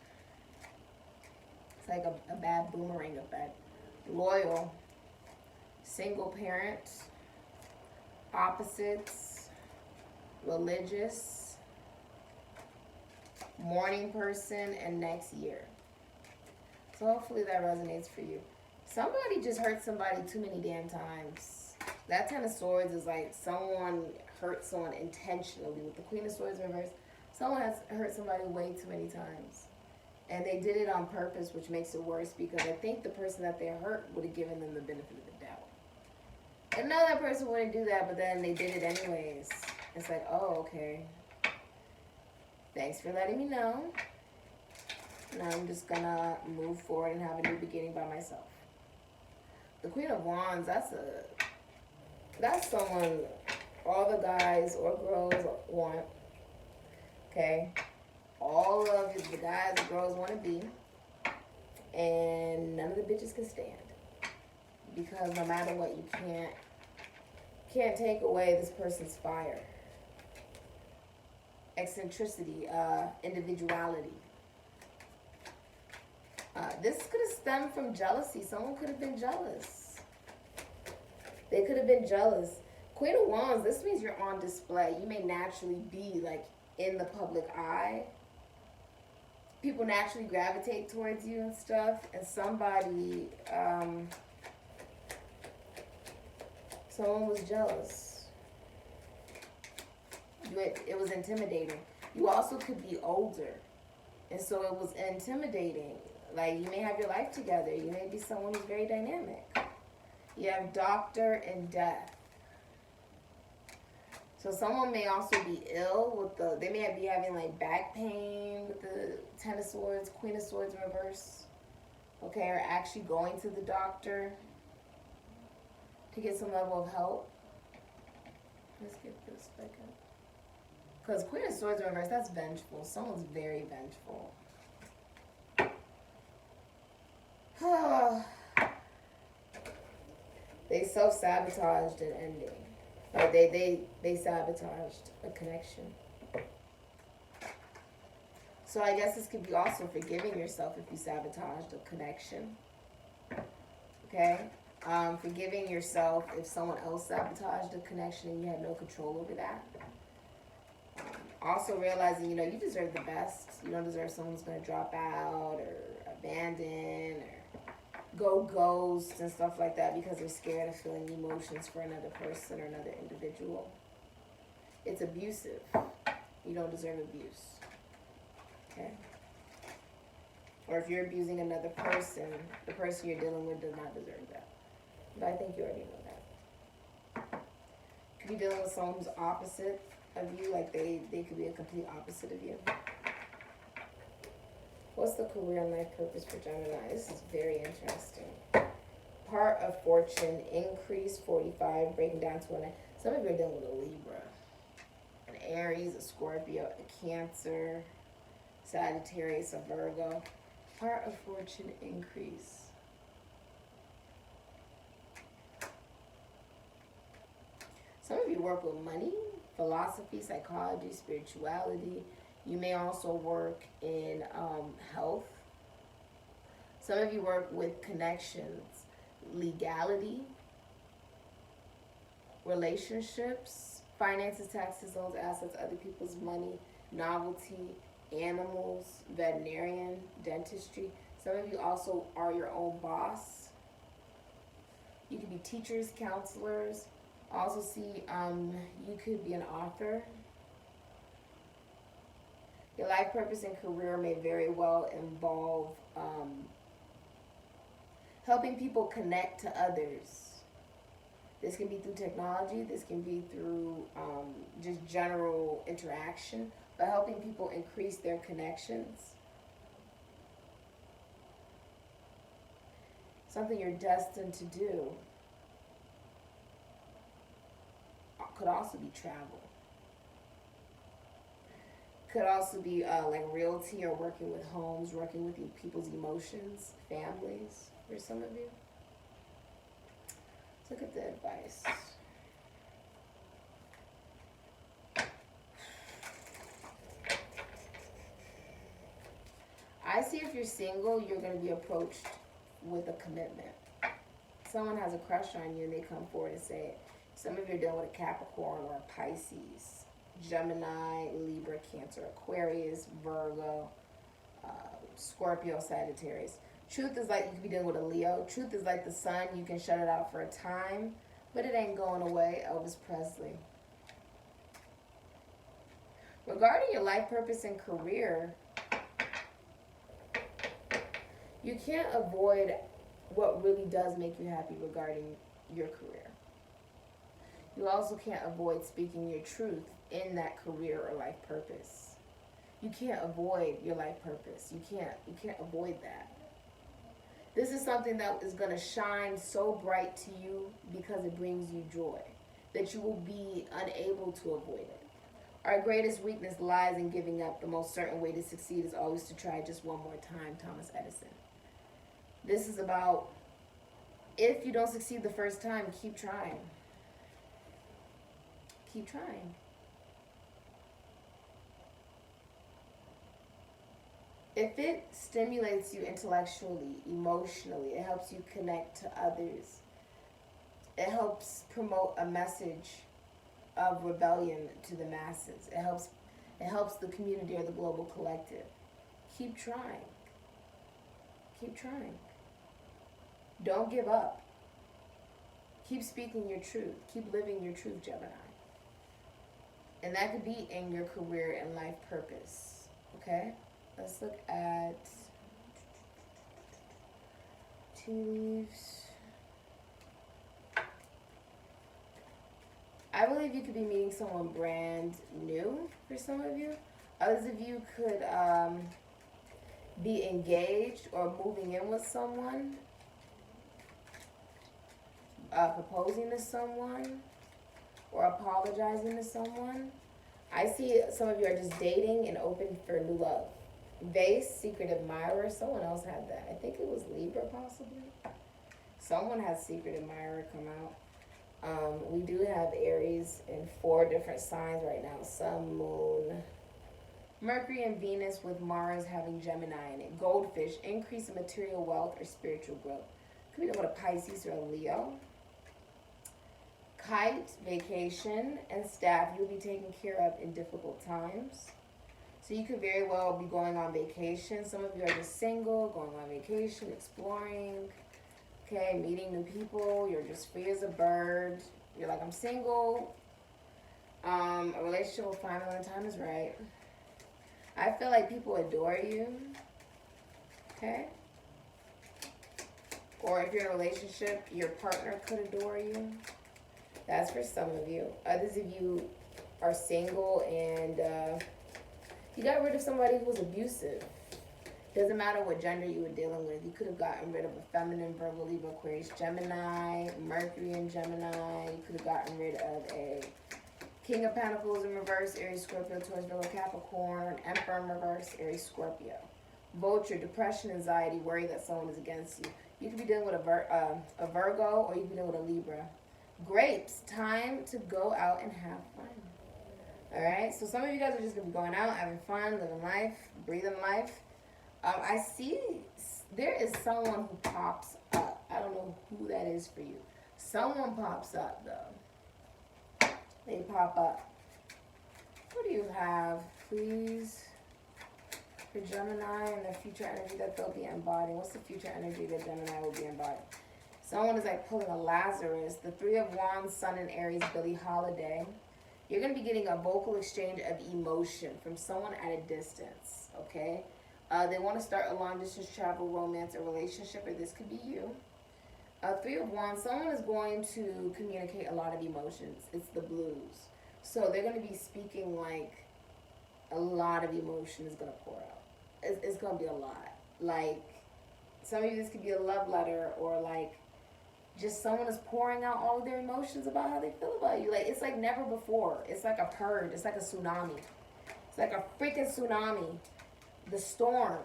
It's like a bad boomerang effect. Loyal, single parent, opposites, religious, morning person, and next year. So hopefully that resonates for you. Somebody just hurt somebody too many damn times. That Ten of Swords is like someone hurt someone intentionally. With the Queen of Swords reversed, someone has hurt somebody way too many times. And they did it on purpose, which makes it worse because I think the person that they hurt would have given them the benefit of the doubt. And no, that person wouldn't do that, but then they did it anyways. It's like, oh, okay. Thanks for letting me know. Now I'm just gonna move forward and have a new beginning by myself. The Queen of Wands, that's someone all the guys or girls want. Okay? All of the guys and girls want to be. And none of the bitches can stand. Because no matter what, you can't take away this person's fire. Eccentricity, individuality. This could have stemmed from jealousy. Someone could have been jealous. They could have been jealous. Queen of Wands, this means you're on display. You may naturally be like in the public eye. People naturally gravitate towards you and stuff. And somebody, someone was jealous. It was intimidating. You also could be older. And so it was intimidating. Like, you may have your life together. You may be someone who's very dynamic. You have Doctor and Death. So someone may also be ill they may be having like back pain with the Ten of Swords, Queen of Swords reverse. Okay, or actually going to the doctor to get some level of help. Let's get this back up. Because Queen of Swords reverse, that's vengeful. Someone's very vengeful. They self-sabotaged an ending. Or they sabotaged a connection. So I guess this could be also forgiving yourself if you sabotaged a connection. Okay? Forgiving yourself if someone else sabotaged a connection and you had no control over that. Also realizing, you deserve the best. You don't deserve someone who's going to drop out or abandon or go ghost and stuff like that because they're scared of feeling emotions for another person or another individual. It's abusive. You don't deserve abuse. Okay? Or if you're abusing another person, the person you're dealing with does not deserve that. But I think you already know that. Could be dealing with someone who's opposite of you, like they could be a complete opposite of you. What's the career and life purpose for Gemini? This is very interesting. Part of fortune, increase 45, breaking down to 1. Some of you are dealing with a Libra, an Aries, a Scorpio, a Cancer, Sagittarius, a Virgo. Part of fortune, increase. Some of you work with money, philosophy, psychology, spirituality. You may also work in health. Some of you work with connections, legality, relationships, finances, taxes, loans, assets, other people's money, novelty, animals, veterinarian, dentistry. Some of you also are your own boss. You could be teachers, counselors. Also see, you could be an author. Your life purpose and career may very well involve helping people connect to others. This can be through technology. This can be through just general interaction, but helping people increase their connections. Something you're destined to do. Could also be travel. Could also be like realty or working with homes, working with people's emotions, families, for some of you. Let's look at the advice. I see if you're single, you're going to be approached with a commitment. Someone has a crush on you and they come forward and say it. Some of you are dealing with a Capricorn or a Pisces, Gemini, Libra, Cancer, Aquarius, Virgo, Scorpio, Sagittarius. Truth is like you could be dealing with a Leo. Truth is like the sun. You can shut it out for a time, but it ain't going away. Elvis Presley. Regarding your life purpose and career, you can't avoid what really does make you happy regarding your career. You also can't avoid speaking your truth in that career or life purpose. You can't avoid your life purpose. You can't avoid that. This is something that is going to shine so bright to you because it brings you joy that you will be unable to avoid it. Our greatest weakness lies in giving up. The most certain way to succeed is always to try just one more time, Thomas Edison. This is about, if you don't succeed the first time, keep trying. Keep trying. If it stimulates you intellectually, emotionally, it helps you connect to others. It helps promote a message of rebellion to the masses. It helps the community or the global collective. Keep trying. Keep trying. Don't give up. Keep speaking your truth. Keep living your truth, Gemini. And that could be in your career and life purpose. Okay? Let's look at tea leaves. I believe you could be meeting someone brand new for some of you. Others of you could be engaged or moving in with someone, proposing to someone, or apologizing to someone. I see some of you are just dating and open for new love. Vase, secret admirer. Someone else had that. I think it was Libra, possibly. Someone has secret admirer come out. We do have Aries in 4 different signs right now. Sun, Moon, Mercury, and Venus, with Mars having Gemini in it. Goldfish, increase in material wealth or spiritual growth. Could be with a Pisces or a Leo. Kite, vacation, and staff. You'll be taken care of in difficult times. So you could very well be going on vacation. Some of you are just single, going on vacation, exploring, okay, meeting new people. You're just free as a bird. You're like, I'm single. A relationship will find when the time is right. I feel like people adore you, okay? Or if you're in a relationship, your partner could adore you. That's for some of you. Others of you are single and you got rid of somebody who was abusive. Doesn't matter what gender you were dealing with. You could have gotten rid of a feminine, Virgo, Libra, Aquarius, Gemini, Mercury in Gemini. You could have gotten rid of a King of Pentacles in reverse, Aries, Scorpio, Taurus, Virgo, Capricorn, Emperor in reverse, Aries, Scorpio. Vulture, depression, anxiety, worry that someone is against you. You could be dealing with a Virgo, or you could be dealing with a Libra. Grapes, time to go out and have fun. All right, so some of you guys are just going to be going out, having fun, living life, breathing life. I see there is someone who pops up. I don't know who that is for you. Someone pops up, though. They pop up. What do you have, please, for Gemini and the future energy that they'll be embodying? What's the future energy that Gemini will be embodying? Someone is like pulling a Lazarus. The 3 of Wands, Sun in Aries, Billie Holiday. You're going to be getting a vocal exchange of emotion from someone at a distance, okay? They want to start a long-distance travel, romance, or relationship, or this could be you. 3 of Wands, someone is going to communicate a lot of emotions. It's the blues. So they're going to be speaking like a lot of emotion is going to pour out. It's going to be a lot. Like, some of you, this could be a love letter, or like, just someone is pouring out all of their emotions about how they feel about you. Like, it's like never before. It's like a purge. It's like a tsunami. It's like a freaking tsunami. The storm.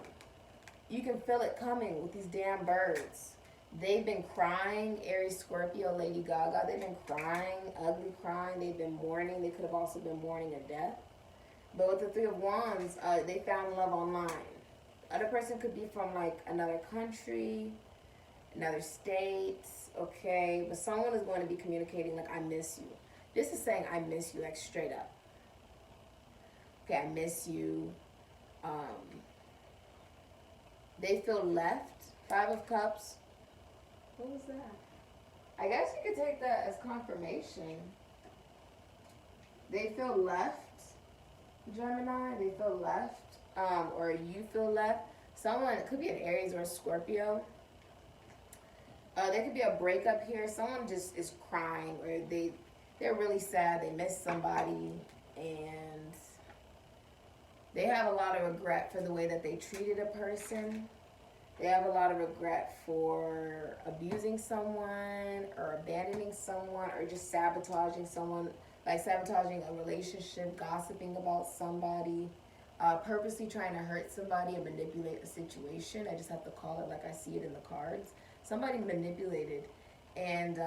You can feel it coming with these damn birds. They've been crying. Aries, Scorpio, Lady Gaga. They've been crying, ugly crying. They've been mourning. They could have also been mourning a death. But with the 3 of Wands, they found love online. Other person could be from like another country, another state, okay? But someone is going to be communicating like, I miss you. This is saying, I miss you, like straight up. Okay, I miss you. They feel left. 5 of Cups. What was that? I guess you could take that as confirmation. They feel left. Gemini. They feel left, or you feel left. Someone, it could be an Aries or a Scorpio. There could be a breakup here. Someone just is crying, or they're really sad. They miss somebody, and they have a lot of regret for the way that they treated a person. They have a lot of regret for abusing someone, or abandoning someone, or just sabotaging someone, like sabotaging a relationship, gossiping about somebody, purposely trying to hurt somebody or manipulate a situation. I just have to call it like I see it in the cards. Somebody manipulated, and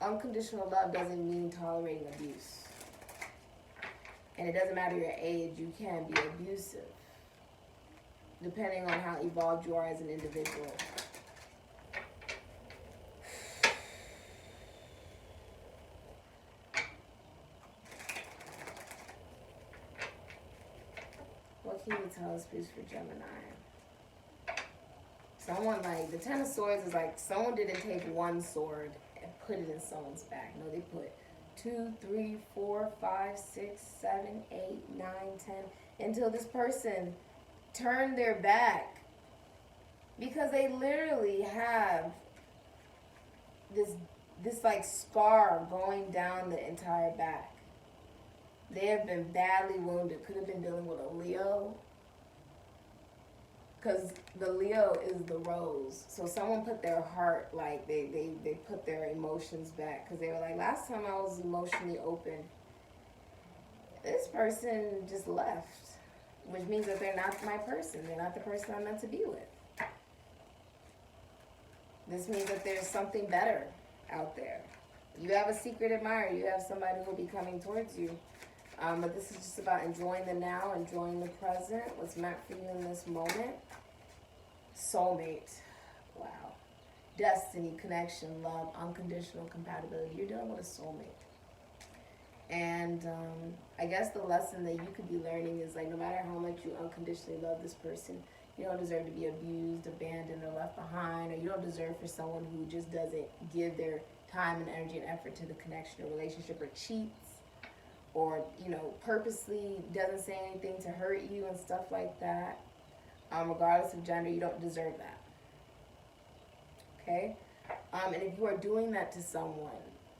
unconditional love doesn't mean tolerating abuse. And it doesn't matter your age, you can be abusive, depending on how evolved you are as an individual. What can you tell us, please, for Gemini? Someone, like, the Ten of Swords is like someone didn't take one sword and put it in someone's back. No, they put 2, 3, 4, 5, 6, 7, 8, 9, 10, until this person turned their back, because they literally have this like scar going down the entire back. They have been badly wounded. Could have been dealing with a Leo, because the Leo is the rose. So someone put their heart, like they put their emotions back, because they were like, last time I was emotionally open, this person just left, which means that they're not my person. They're not the person I'm meant to be with. This means that there's something better out there. You have a secret admirer. You have somebody who will be coming towards you. But this is just about enjoying the now, enjoying the present, what's meant for you in this moment. Soulmate. Wow. Destiny, connection, love, unconditional compatibility. You're dealing with a soulmate. And I guess the lesson that you could be learning is, like, no matter how much you unconditionally love this person, you don't deserve to be abused, abandoned, or left behind, or you don't deserve for someone who just doesn't give their time and energy and effort to the connection or relationship, or cheats, or, purposely doesn't say anything to hurt you and stuff like that. Regardless of gender, you don't deserve that. Okay? And if you are doing that to someone,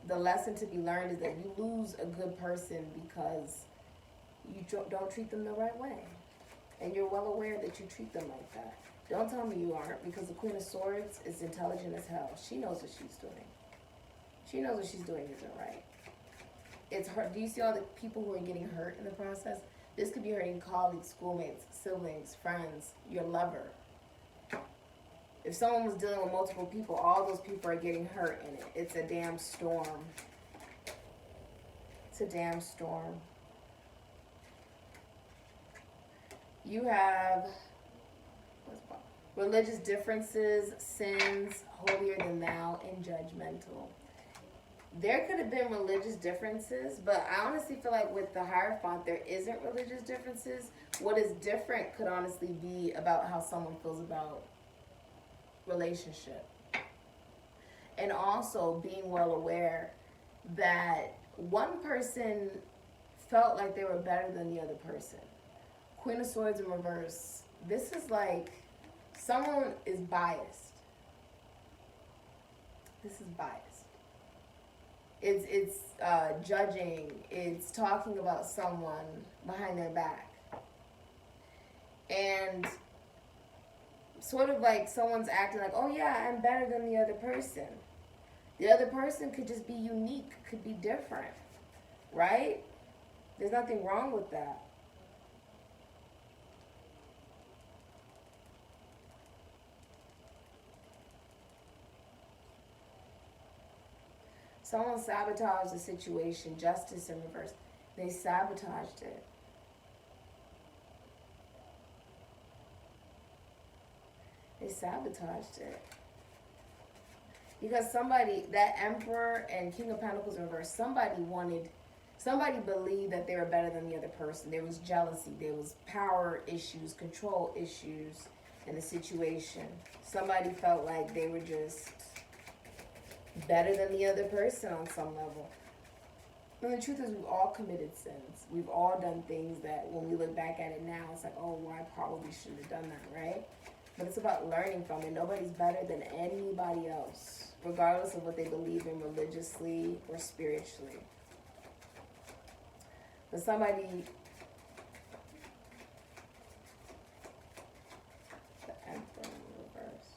the lesson to be learned is that you lose a good person because you don't treat them the right way. And you're well aware that you treat them like that. Don't tell me you aren't, because the Queen of Swords is intelligent as hell. She knows what she's doing. She knows what she's doing isn't right. It's hurt. Do you see all the people who are getting hurt in the process? This could be hurting colleagues, schoolmates, siblings, friends, your lover. If someone was dealing with multiple people, all those people are getting hurt in it. It's a damn storm. It's a damn storm. You have religious differences, sins, holier than thou, and judgmental. There could have been religious differences, but I honestly feel like with the Hierophant, there isn't religious differences. What is different could honestly be about how someone feels about relationship. And also being well aware that one person felt like they were better than the other person. Queen of Swords in reverse. This is like someone is biased. This is biased. It's judging. It's talking about someone behind their back. And sort of like someone's acting like, oh yeah, I'm better than the other person. The other person could just be unique, could be different, right? There's nothing wrong with that. Someone sabotaged the situation, justice in reverse. They sabotaged it. They sabotaged it. Because somebody, that Emperor and King of Pentacles in reverse, somebody believed that they were better than the other person. There was jealousy, there was power issues, control issues in the situation. Somebody felt like they were just better than the other person on some level. And the truth is, we've all committed sins. We've all done things that when we look back at it now, it's like, oh, well, I probably shouldn't have done that, right? But it's about learning from it. Nobody's better than anybody else, regardless of what they believe in religiously or spiritually. But somebody, the Emperor in reverse.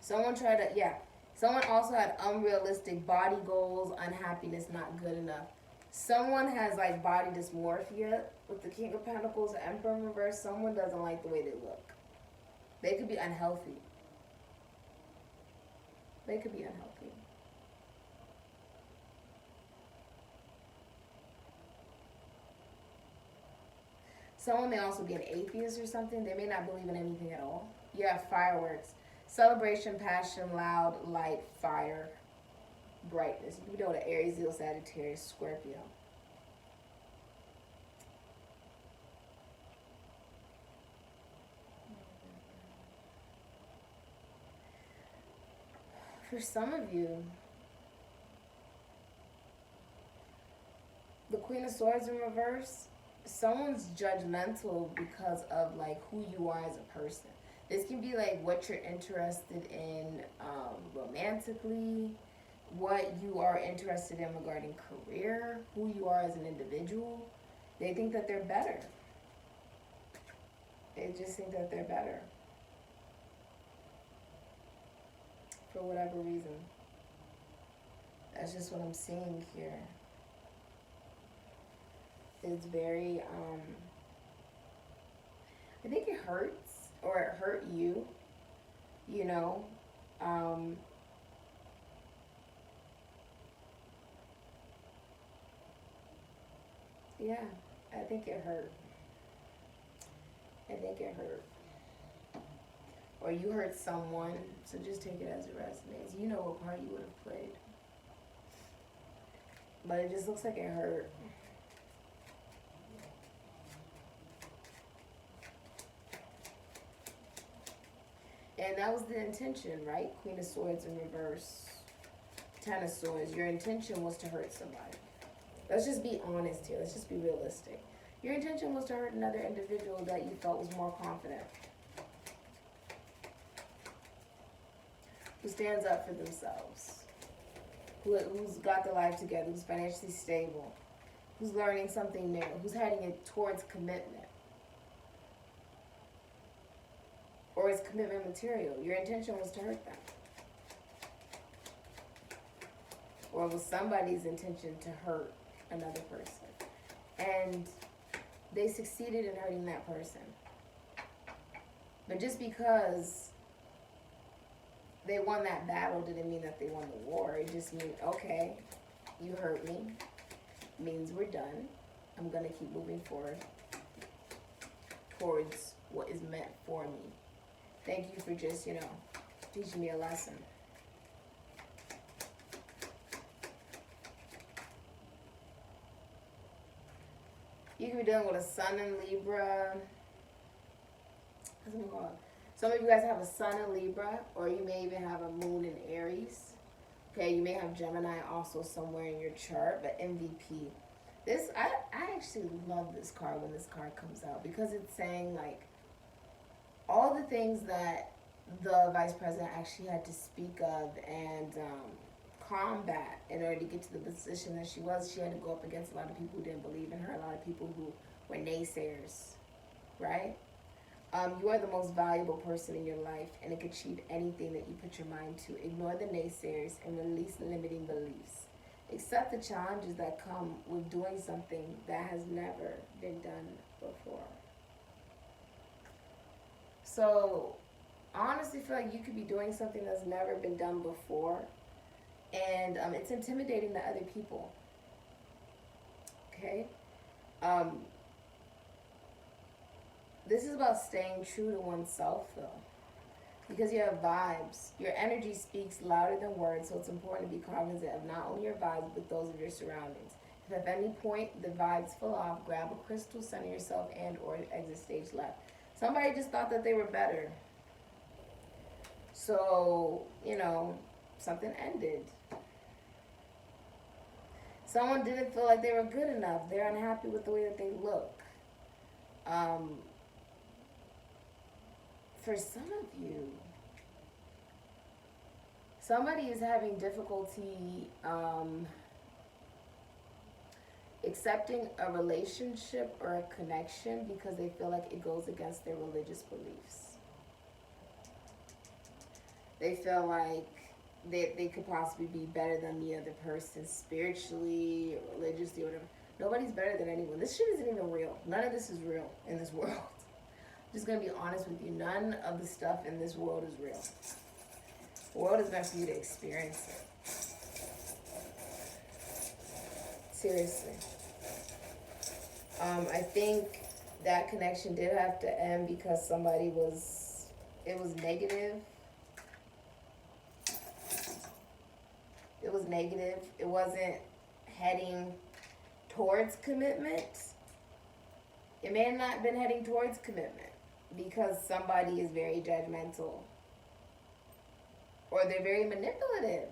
Someone also had unrealistic body goals, unhappiness, not good enough. Someone has like body dysmorphia with the King of Pentacles, the Emperor in reverse. Someone doesn't like the way they look. They could be unhealthy. They could be unhealthy. Someone may also be an atheist or something. They may not believe in anything at all. You have fireworks. Celebration, passion, loud, light, fire, brightness. You know the Aries, Leo, Sagittarius, Scorpio. For some of you, the Queen of Swords in reverse, someone's judgmental because of like who you are as a person. This can be like what you're interested in romantically, what you are interested in regarding career, who you are as an individual. They think that they're better. They just think that they're better. For whatever reason. That's just what I'm seeing here. It's very, I think it hurts, or it hurt you, you know. Yeah, I think it hurt. I think it hurt. Or you hurt someone, so just take it as it resonates. You know what part you would have played. But it just looks like it hurt. And that was the intention, right? Queen of Swords in reverse. Ten of Swords. Your intention was to hurt somebody. Let's just be honest here. Let's just be realistic. Your intention was to hurt another individual that you felt was more confident. Who stands up for themselves. Who's got their life together. Who's financially stable. Who's learning something new. Who's heading it towards commitment. Or is commitment material. Your intention was to hurt them. Or was somebody's intention to hurt another person. And they succeeded in hurting that person. But just because they won that battle didn't mean that they won the war. It just means, okay, you hurt me. Means we're done. I'm going to keep moving forward towards what is meant for me. Thank you for just, teaching me a lesson. You could be dealing with a sun in Libra. Some of you guys have a sun in Libra, or you may even have a moon in Aries. Okay, you may have Gemini also somewhere in your chart, but MVP. This, I actually love this card when this card comes out, because it's saying, like, all the things that the vice president actually had to speak of and combat in order to get to the position that she was. She had to go up against a lot of people who didn't believe in her, a lot of people who were naysayers, right? You are the most valuable person in your life and can achieve anything that you put your mind to. Ignore the naysayers and release limiting beliefs. Accept the challenges that come with doing something that has never been done before. So, I honestly feel like you could be doing something that's never been done before. And it's intimidating to other people. Okay? This is about staying true to oneself, though. Because you have vibes. Your energy speaks louder than words, so it's important to be cognizant of not only your vibes, but those of your surroundings. If at any point the vibes fall off, grab a crystal, center yourself, and or exit stage left. Somebody just thought that they were better. So, something ended. Someone didn't feel like they were good enough. They're unhappy with the way that they look. For some of you, somebody is having difficulty accepting a relationship or a connection because they feel like it goes against their religious beliefs. They feel like they could possibly be better than the other person spiritually or religiously or whatever. Nobody's better than anyone. This shit isn't even real. None of this is real in this world. I'm just going to be honest with you. None of the stuff in this world is real. The world is meant for you to experience it. Seriously. I think that connection did have to end because it was negative. It was negative. It wasn't heading towards commitment. It may have not been heading towards commitment because somebody is very judgmental or they're very manipulative.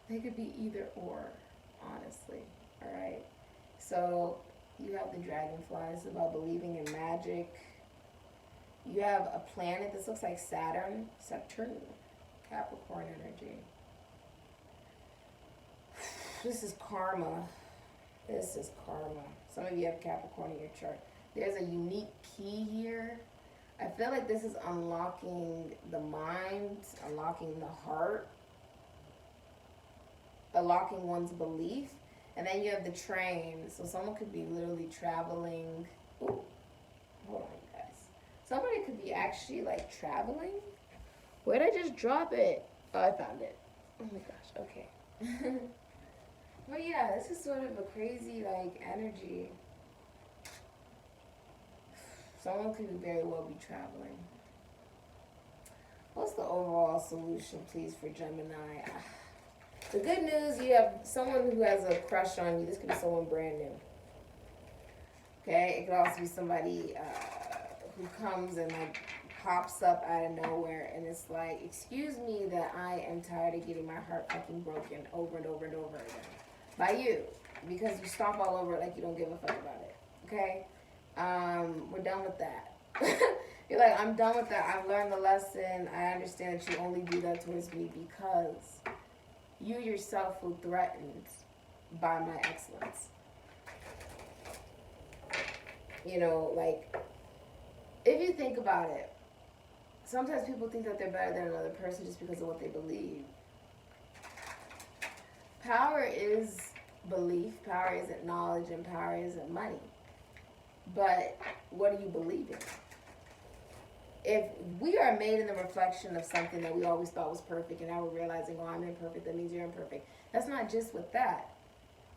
They could be either or, honestly. All right. So you have the dragonflies about believing in magic. You have a planet. This looks like Saturn, Capricorn energy. This is karma. This is karma. Some of you have Capricorn in your chart. There's a unique key here. I feel like this is unlocking the mind, unlocking the heart, unlocking one's belief. And then you have the train. So someone could be literally traveling. Ooh, hold on, you guys. Somebody could be actually like traveling. Where'd I just drop it? Oh, I found it. Oh my gosh, okay. But yeah, this is sort of a crazy like energy. Someone could very well be traveling. What's the overall solution, please, for Gemini? The good news, you have someone who has a crush on you. This could be someone brand new. Okay, it could also be somebody who comes and like pops up out of nowhere and it's like, excuse me that I am tired of getting my heart fucking broken over and over and over again. By you. Because you stomp all over it like you don't give a fuck about it. Okay? We're done with that. You're like, I'm done with that. I've learned the lesson. I understand that you only do that towards me because you yourself feel threatened by my excellence. You know, like, if you think about it, sometimes people think that they're better than another person just because of what they believe. Power is belief, power isn't knowledge, and power isn't money. But what do you believe in? If we are made in the reflection of something that we always thought was perfect and now we're realizing, oh, I'm imperfect, that means you're imperfect. That's not just with that.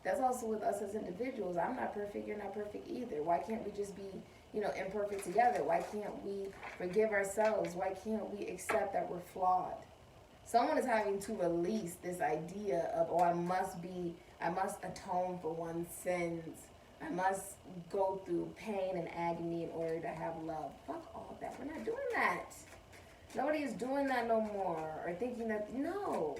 That's also with us as individuals. I'm not perfect, you're not perfect either. Why can't we just be, imperfect together? Why can't we forgive ourselves? Why can't we accept that we're flawed? Someone is having to release this idea of, oh, I must atone for one's sins. I must go through pain and agony in order to have love. Fuck all that. We're not doing that. Nobody is doing that no more. Or thinking that, no.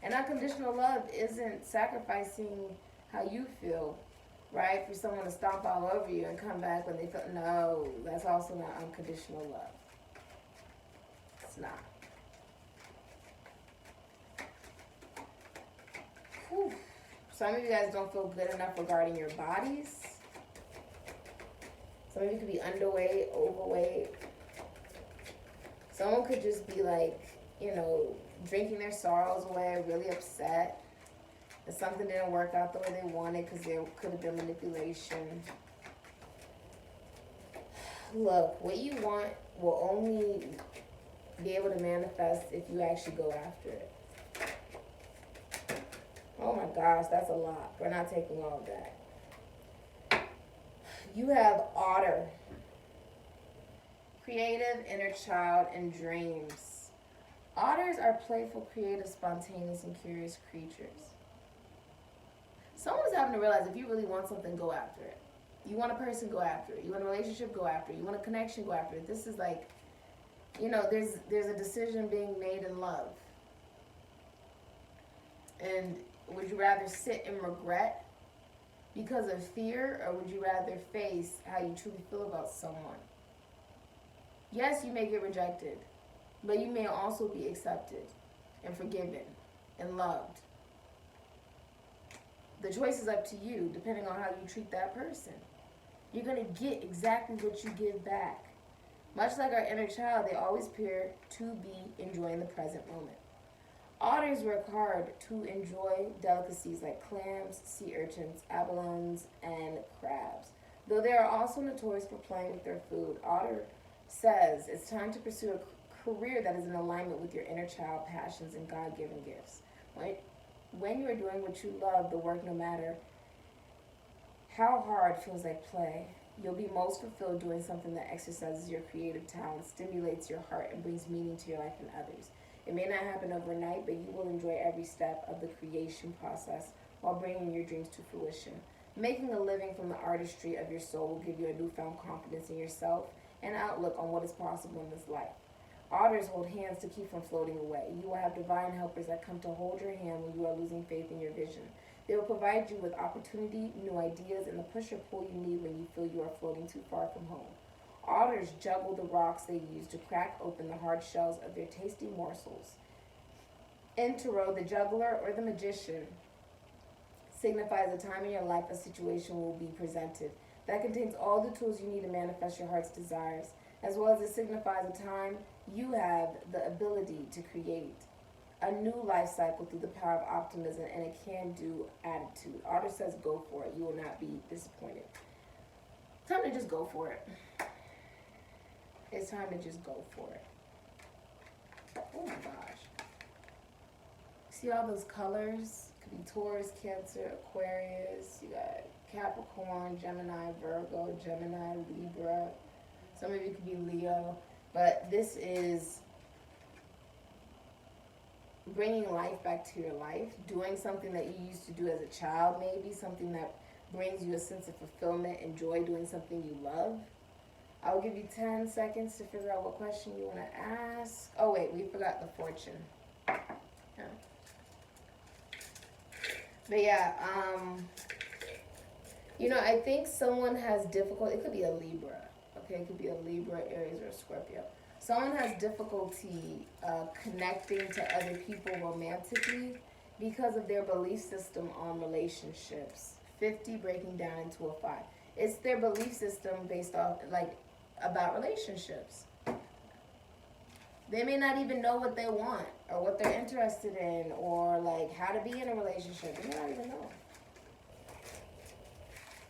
And unconditional love isn't sacrificing how you feel, right? For someone to stomp all over you and come back when they feel, no, that's also not unconditional love. It's not. Whew. Some of you guys don't feel good enough regarding your bodies. Some of you could be underweight, overweight. Someone could just be like, drinking their sorrows away, really upset that something didn't work out the way they wanted because there could have been manipulation. Look, what you want will only be able to manifest if you actually go after it. Oh my gosh, that's a lot. We're not taking all of that. You have Otter. Creative, inner child, and dreams. Otters are playful, creative, spontaneous, and curious creatures. Someone's having to realize if you really want something, go after it. You want a person, go after it. You want a relationship, go after it. You want a connection, go after it. This is like, there's a decision being made in love. And would you rather sit in regret because of fear, or would you rather face how you truly feel about someone? Yes, you may get rejected, but you may also be accepted and forgiven and loved. The choice is up to you, depending on how you treat that person. You're going to get exactly what you give back. Much like our inner child, they always appear to be enjoying the present moment. Otters work hard to enjoy delicacies like clams, sea urchins, abalones, and crabs. Though they are also notorious for playing with their food, Otter says it's time to pursue a career that is in alignment with your inner child passions and God-given gifts. When you are doing what you love, the work, no matter how hard, feels like play. You'll be most fulfilled doing something that exercises your creative talent, stimulates your heart, and brings meaning to your life and others. It may not happen overnight, but you will enjoy every step of the creation process while bringing your dreams to fruition. Making a living from the artistry of your soul will give you a newfound confidence in yourself and outlook on what is possible in this life. Otters hold hands to keep from floating away. You will have divine helpers that come to hold your hand when you are losing faith in your vision. They will provide you with opportunity, new ideas, and the push or pull you need when you feel you are floating too far from home. Otters juggle the rocks they use to crack open the hard shells of their tasty morsels. In tarot, the juggler or the magician signifies a time in your life a situation will be presented that contains all the tools you need to manifest your heart's desires, as well as it signifies a time you have the ability to create a new life cycle through the power of optimism and a can-do attitude. Otter says go for it. You will not be disappointed. Time to just go for it. It's time to just go for it. Oh my gosh. See all those colors? Could be Taurus, Cancer, Aquarius. You got Capricorn, Gemini, Virgo, Gemini, Libra. Some of you could be Leo. But this is bringing life back to your life, doing something that you used to do as a child, maybe something that brings you a sense of fulfillment and joy, doing something you love. I'll give you 10 seconds to figure out what question you want to ask. Oh wait, we forgot the fortune. Yeah. But yeah, I think someone has difficulty. It could be a Libra. Okay, it could be a Libra, Aries, or a Scorpio. Someone has difficulty connecting to other people romantically because of their belief system on relationships. 50 breaking down into a 5. It's their belief system based off, about relationships. They may not even know what they want or what they're interested in or, how to be in a relationship. They may not even know.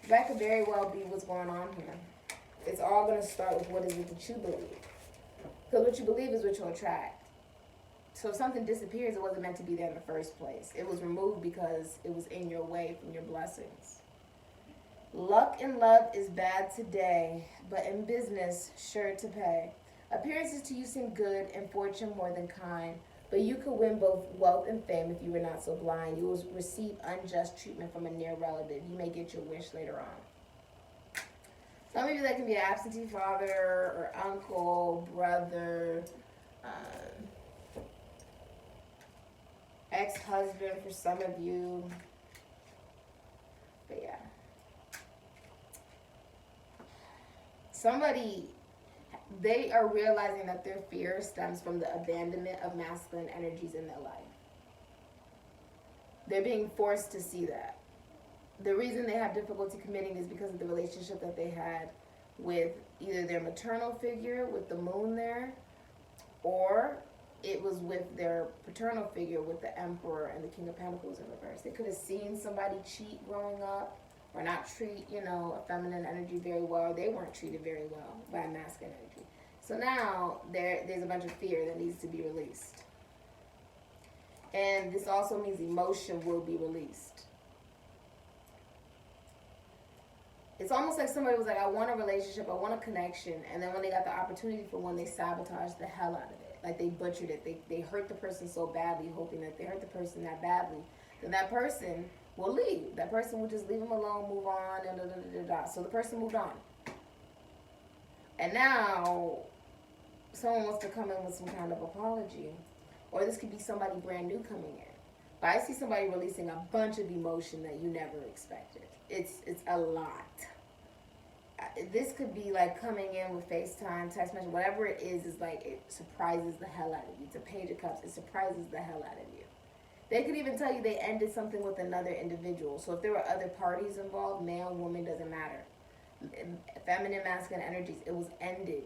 That could very well be what's going on here. It's all going to start with what is it that you believe. Because what you believe is what you'll attract. So if something disappears, it wasn't meant to be there in the first place. It was removed because it was in your way from your blessings. Luck in love is bad today, but in business, sure to pay. Appearances to you seem good and fortune more than kind, but you could win both wealth and fame if you were not so blind. You will receive unjust treatment from a near relative. You may get your wish later on. Some of you, that can be an absentee father or uncle, brother, ex-husband for some of you. But yeah. Somebody, they are realizing that their fear stems from the abandonment of masculine energies in their life. They're being forced to see that. The reason they have difficulty committing is because of the relationship that they had with either their maternal figure with the moon there, or it was with their paternal figure with the Emperor and the King of Pentacles in reverse. They could have seen somebody cheat growing up or not treat, a feminine energy very well. They weren't treated very well by a masculine energy. So now there's a bunch of fear that needs to be released. And this also means emotion will be released. It's almost like somebody was like, I want a relationship, I want a connection, and then when they got the opportunity for one, they sabotaged the hell out of it. Like, they butchered it. They hurt the person so badly, hoping that they hurt the person that badly, then that person will leave. That person will just leave them alone, move on, and da-da-da-da-da. So the person moved on. And now, someone wants to come in with some kind of apology. Or this could be somebody brand new coming in. But I see somebody releasing a bunch of emotion that you never expected. It's a lot. This could be like coming in with FaceTime, text message, whatever it is like it surprises the hell out of you. It's a Page of Cups. It surprises the hell out of you. They could even tell you they ended something with another individual. So if there were other parties involved, male, woman, doesn't matter. Feminine, masculine energies, it was ended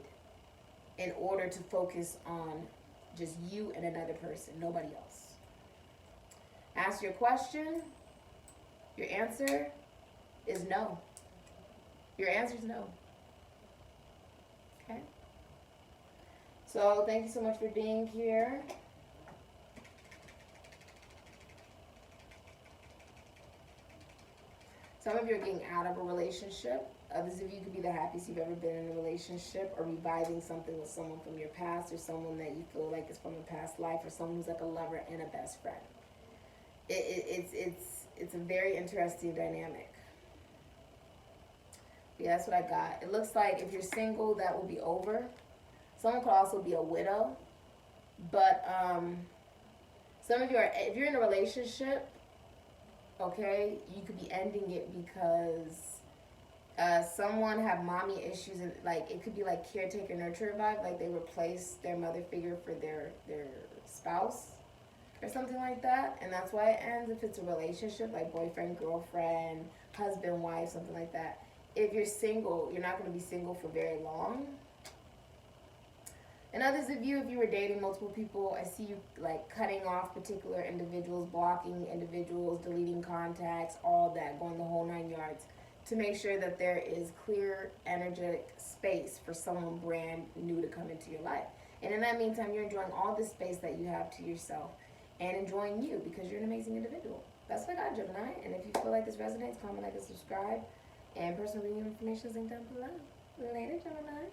in order to focus on just you and another person, nobody else. Ask your question. Your answer is no. Your answer is no. Okay? So thank you so much for being here. Some of you are getting out of a relationship. Others of you could be the happiest you've ever been in a relationship, or reviving something with someone from your past, or someone that you feel like is from a past life, or someone who's like a lover and a best friend. It's a very interesting dynamic. Yeah, that's what I got. It looks like if you're single, that will be over. Someone could also be a widow. But some of you are, if you're in a relationship, okay, you could be ending it because someone have mommy issues, and like it could be like caretaker nurturer vibe, like they replace their mother figure for their spouse or something like that, and that's why it ends. If it's a relationship, like boyfriend, girlfriend, husband, wife, something like that. If you're single, you're not going to be single for very long. And others of you, if you were dating multiple people, I see you like cutting off particular individuals, blocking individuals, deleting contacts, all that, going the whole 9 yards to make sure that there is clear energetic space for someone brand new to come into your life. And in that meantime, you're enjoying all the space that you have to yourself and enjoying you because you're an amazing individual. That's what I got, Gemini. And if you feel like this resonates, comment, like, and subscribe. And personal reading information is linked down below. Later, Gemini.